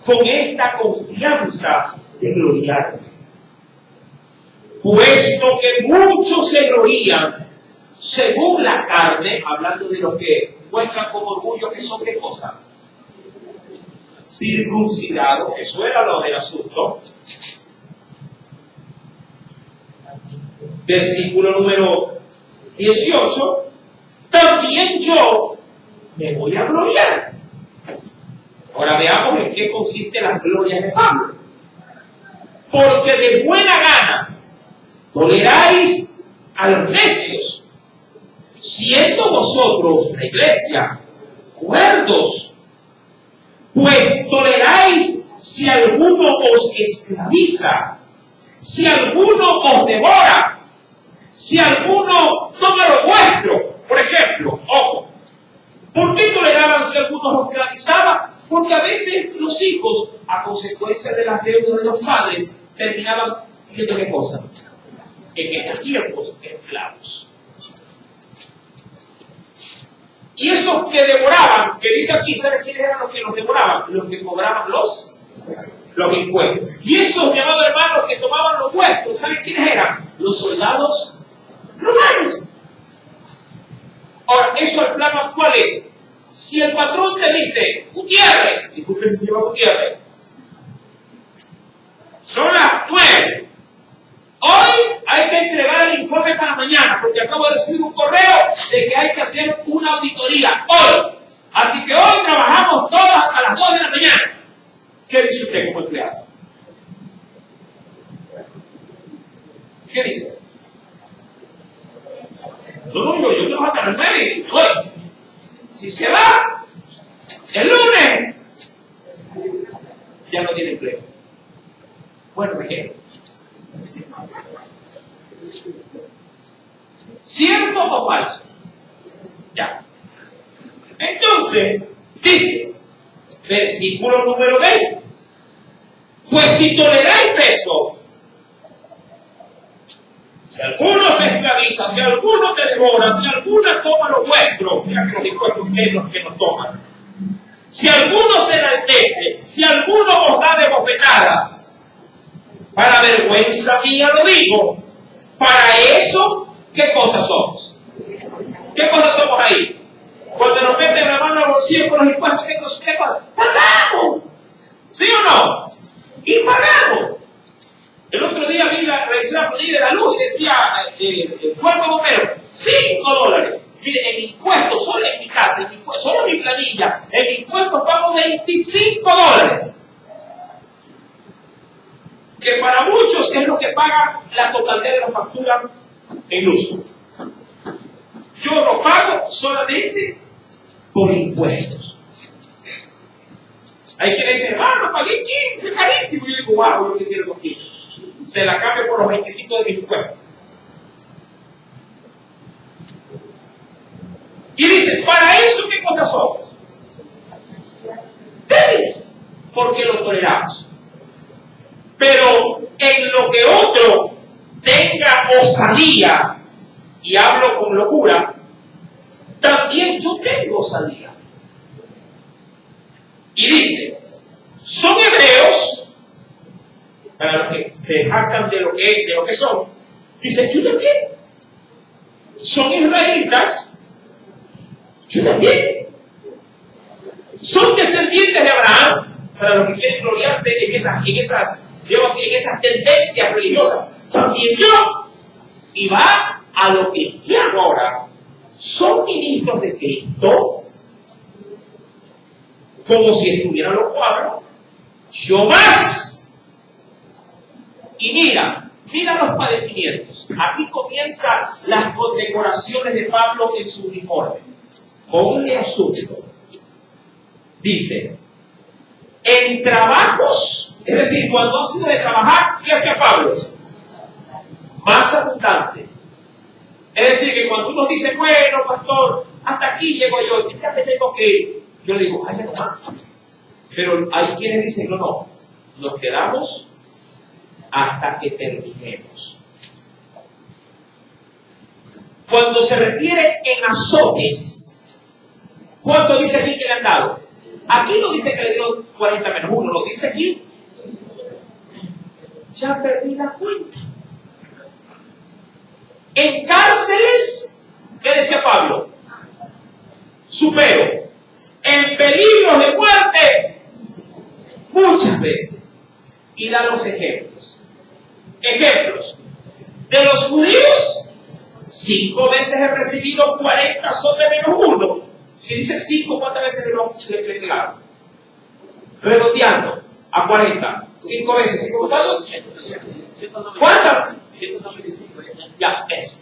Speaker 1: con esta confianza de gloriarme. Puesto que muchos se glorían según la carne, hablando de los que muestran con orgullo que son qué cosa, circuncidados, eso era lo del asunto. Versículo número 18, también yo me voy a gloriar. Ahora veamos en qué consiste las glorias de Pablo. Porque de buena gana toleráis a los necios, siendo vosotros, la iglesia, cuerdos, pues toleráis si alguno os esclaviza, si alguno os devora, si alguno toma lo vuestro. Por ejemplo, ojo, ¿por qué toleraban si algunos os esclavizaban? Porque a veces los hijos, a consecuencia de las deudas de los padres, terminaban siendo ¿qué cosa? En estos tiempos, esclavos. Y esos que devoraban, que dice aquí, ¿sabes quiénes eran los que los devoraban? Los que cobraban los impuestos. Y esos, llamados hermanos, que tomaban los puestos, ¿saben quiénes eran? Los soldados romanos. Ahora, eso el plano actual es, si el patrón te dice, Gutiérrez, disculpe si se llama Gutiérrez, son las 9. Hoy hay que entregar el informe para mañana, porque acabo de recibir un correo de que hay que hacer una auditoría hoy. Así que hoy trabajamos todos hasta las 2 de la mañana. ¿Qué dice usted como empleado? ¿Qué dice? No, yo trabajo hasta las 9. Hoy, si se va el lunes, ya no tiene empleo. Bueno, ¿de qué? ¿Cierto o falso? Ya. Entonces, dice, versículo número 20. Pues si toleráis eso, si alguno se esclaviza, si alguno te devora, si alguno toma lo vuestro, mira que los impuestos es los que nos toman. Si alguno se enaltece, si alguno os da de bofetadas, para vergüenza mía lo digo, para eso, ¿qué cosas somos? ¿Qué cosas somos ahí? Cuando nos meten la mano al bolsillo con los impuestos, ¿qué cosas? ¡Pagamos! ¿Sí o no? Y pagamos. El otro día vi revisé la planilla de la luz y decía, cuerpo bombero, $5. Mire, en impuestos, solo en mi casa, solo en mi planilla, en impuestos pago $25. Que para muchos es lo que paga la totalidad de la factura en luz. Yo lo pago solamente por impuestos. Hay quienes dicen, no pagué 15, carísimo. Y yo digo, wow, yo quisiera esos 15. Se la cambio por los 25 de mis impuestos. Y dice, para eso, ¿qué cosas somos? Débiles, porque lo toleramos. Pero en lo que otro tenga osadía, y hablo con locura, también yo tengo osadía. Y dice, son hebreos, para los que se jactan de lo que son, dice, yo también. Son israelitas, yo también. Son descendientes de Abraham, para los que quieren gloriarse en esas tendencias religiosas, también yo. Y va a lo cristiano ahora. Son ministros de Cristo, como si estuvieran los cuatro, yo más. Y mira los padecimientos. Aquí comienzan las condecoraciones de Pablo en su uniforme. Con un asunto. Dice, en trabajos, es decir, cuando ha sido de trabajar, ¿qué hacía Pablo? Más abundante. Es decir, que cuando uno dice, bueno, pastor, hasta aquí llego yo, ya me tengo que ir. Yo le digo, vaya nomás. Pero hay quienes dicen, no, nos quedamos hasta que terminemos. Cuando se refiere en azotes, ¿cuánto dice aquí que le han dado? Aquí no dice que le dieron 40 menos 1, lo dice aquí. Ya perdí la cuenta. En cárceles, ¿qué decía Pablo? Supero. En peligros de muerte, muchas veces. Y da los ejemplos. Ejemplos. De los judíos, 5 veces he recibido 40 azotes menos 1. Si dice 5, ¿cuántas veces le entregaron? Redondeando a 40. 5 veces. ¿5 cuántos? ¿Cuántas? 195. Ya, eso.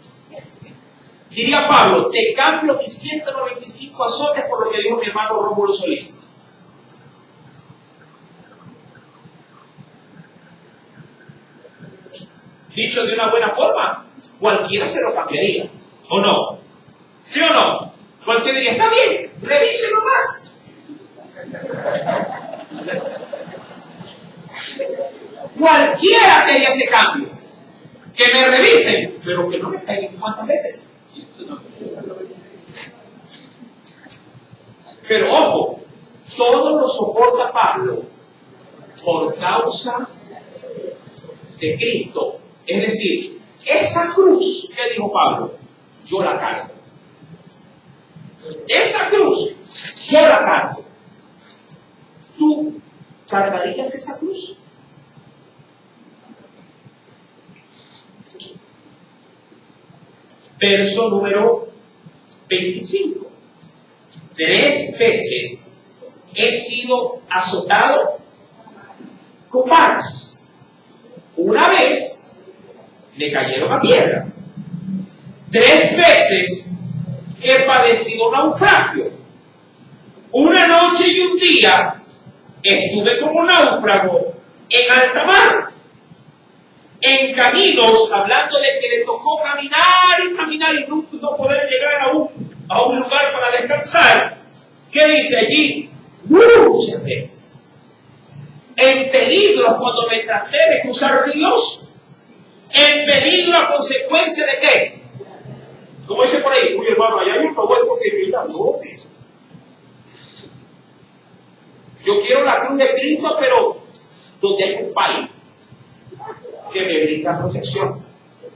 Speaker 1: Diría Pablo, te cambio mis 195 azotes por lo que dijo mi hermano Rómulo Solís. Dicho de una buena forma, cualquiera se lo cambiaría. ¿O no? ¿Sí o no? Cualquiera diría, está bien, revíselo más. Cualquiera quería ese cambio. Que me revisen, pero que no me caigan cuántas veces. Pero ojo, todo lo soporta Pablo por causa de Cristo. Es decir, esa cruz que dijo Pablo, yo la cargo. Esa cruz, yo la cargo. ¿Tú cargarías esa cruz? Verso número 25. 3 veces he sido azotado con varas. Una vez me cayeron a piedra. 3 veces he padecido naufragio. Una noche y un día estuve como náufrago en alta mar. En caminos, hablando de que le tocó caminar y no poder llegar a un lugar para descansar. ¿Qué dice allí? Muchas veces. En peligro cuando me traté de cruzar ríos. En peligro a consecuencia de qué. Como dice por ahí, uy hermano, allá hay un favor porque yo la doble. Yo quiero la cruz de Cristo, pero donde hay un país que me brinda protección.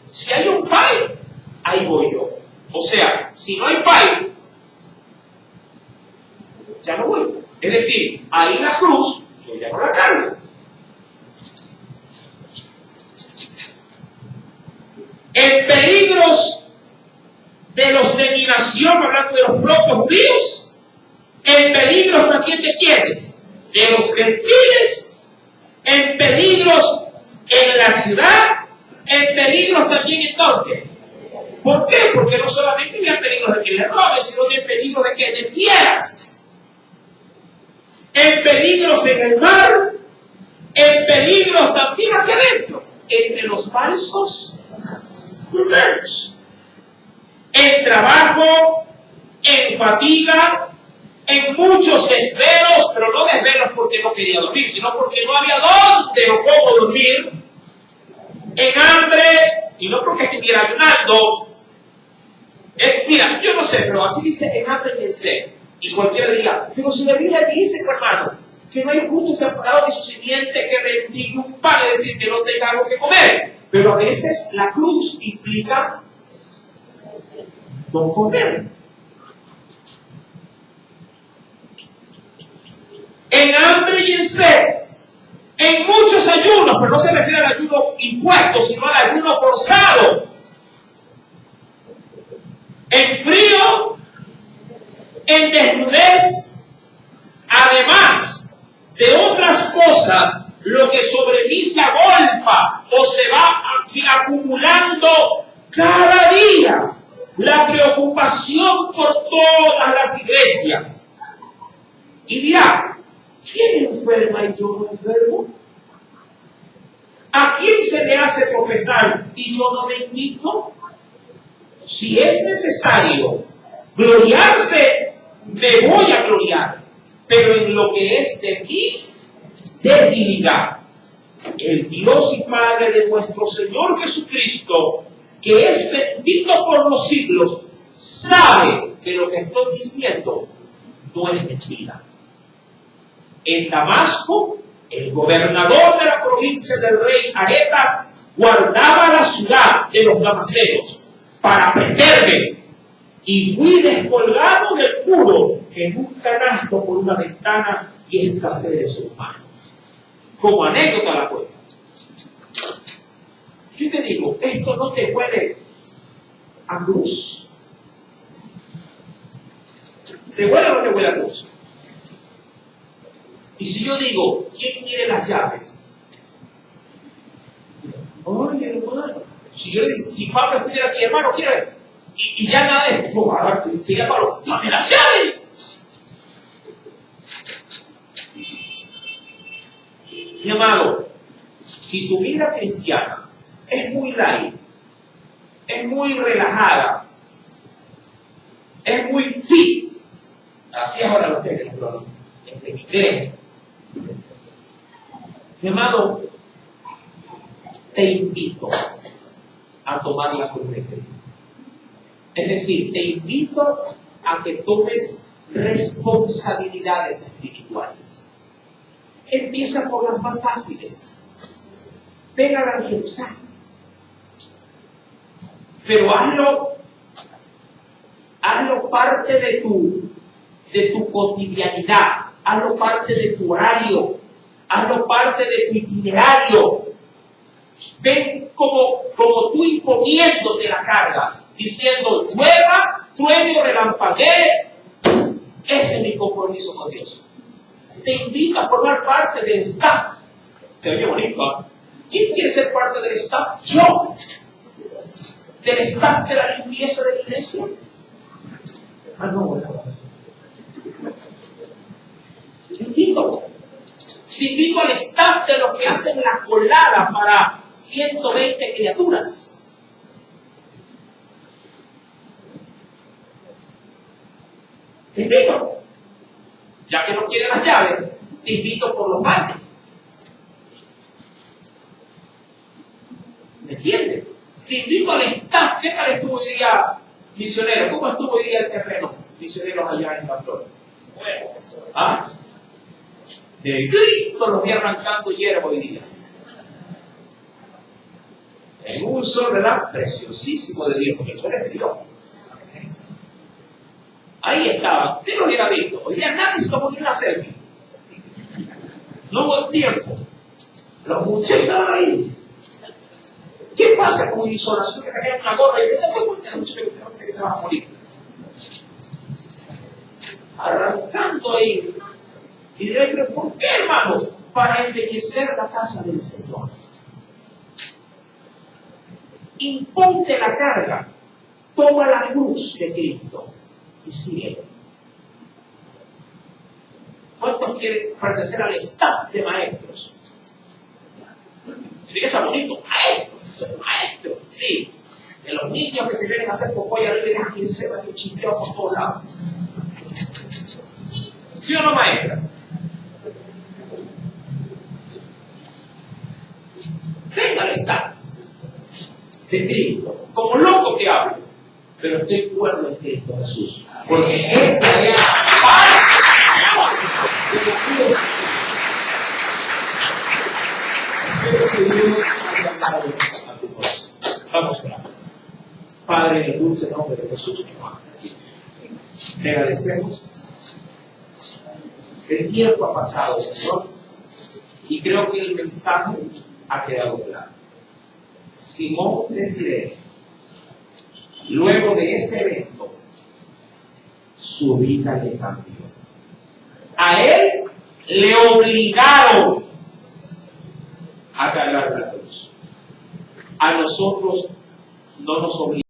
Speaker 1: Si hay un pai, ahí voy yo. O sea, si no hay pai, ya no voy. Es decir, ahí la cruz, yo ya no la cargo. en peligros de los de mi nación, hablando de los propios judíos, en peligros también de quienes, de los gentiles, en peligros en la ciudad, en peligros también en donde. ¿Por qué? Porque no solamente había peligros de que le roben, sino de peligros de que de fieras, en peligros en el mar, en peligros también aquí adentro, entre los falsos profetas, en trabajo, en fatiga, en muchos desvelos, pero no desvelos porque no quería dormir, sino porque no había dónde o cómo dormir, en hambre, y no porque estuviera ayunando. Mira, yo no sé, pero aquí dice en hambre y en sed. Y cualquiera diría, pero si la Biblia dice, hermano, que no hay justo separado de su simiente que bendiga un pan, es decir, que no tenga algo que comer. Pero a veces la cruz implica no comer. En hambre y en sed, en muchos ayunos, pero no se refiere al ayuno impuesto, sino al ayuno forzado. En frío, en desnudez, además de otras cosas, lo que sobre mí se agolpa o se va acumulando cada día, la preocupación por todas las iglesias. Y dirá, ¿quién enferma y yo no enfermo? ¿A quién se le hace tropezar y yo no me indigno? Si es necesario gloriarse, me voy a gloriar, pero en lo que es de mi debilidad. El Dios y Padre de nuestro Señor Jesucristo, que es bendito por los siglos, sabe que lo que estoy diciendo no es mentira. En Damasco, el gobernador de la provincia del rey Aretas guardaba la ciudad de los damaseros para prenderme, y fui descolgado del muro en un canasto por una ventana y escapé de sus manos. Como anécdota la cuenta. Yo te digo, ¿esto no te huele a cruz? ¿Te huele o no te huele a cruz? Y si yo digo, ¿quién quiere las llaves? Oye, hermano, si Pablo estuviera aquí, hermano, quiere, y ya nada de esto, diga Pablo, dame las llaves. Mi amado, si tu vida cristiana es muy light, es muy relajada, es muy fit, así es ahora lo que es en inglés. Mi amado, te invito a tomar la correcta. Es decir, te invito a que tomes responsabilidades espirituales. Empieza por las más fáciles. Ven a evangelizar. Pero hazlo parte de tu cotidianidad. Hazlo parte de tu horario. Hazlo parte de tu itinerario. Ven como tú imponiéndote la carga, diciendo, llueva, truene o relampaguee. Ese es mi compromiso con Dios. Te invito a formar parte del staff. Se oye bonito, ¿eh? ¿Quién quiere ser parte del staff? Yo. ¿Del staff de la limpieza de la iglesia? Ah, no. Te invito al staff de los que hacen la colada para 120 criaturas. Te invito. Ya que no quieren las llaves, te invito por los baldes. ¿Me entiendes? Te invito al staff. ¿Qué tal estuvo hoy día, misionero? ¿Cómo estuvo hoy día el terreno, misioneros allá en Pastor? Bueno, ¿ah? De Cristo los vi arrancando hierba hoy día. En un sol, ¿verdad? Preciosísimo de Dios, porque el sol es de Dios. Ahí estaba, usted lo hubiera visto. Hoy día nadie se tomó ni una selfie. No hubo tiempo. Los muchachos estaban ahí. ¿Qué a hacer como hizo la que se queda una gorra y que se van a morir. Arrancando ahí. Y diré, pero ¿por qué, hermano? Para embellecer la casa del Señor. Imponte la carga, toma la cruz de Cristo y síguelo. ¿Cuántos quieren pertenecer al staff de maestros? Sí, está bonito, maestro, sí. De los niños que se vienen a hacer popoya, le dejan que se van y chimpean por todos lados. ¿Sí o no, maestras? Venga al staff de Cristo, como loco que hablo, pero estoy cuerdo en Cristo Jesús, porque esa es la paz que Dios haya dado a tu corazón. Vamos a orar. Padre, en el dulce nombre de Jesús, te agradecemos. El tiempo ha pasado, Señor, y creo que el mensaje ha quedado claro. Simón de Cirene, luego de ese evento, su vida le cambió. A él le obligaron a cargar la cruz. A nosotros no nos obligaron.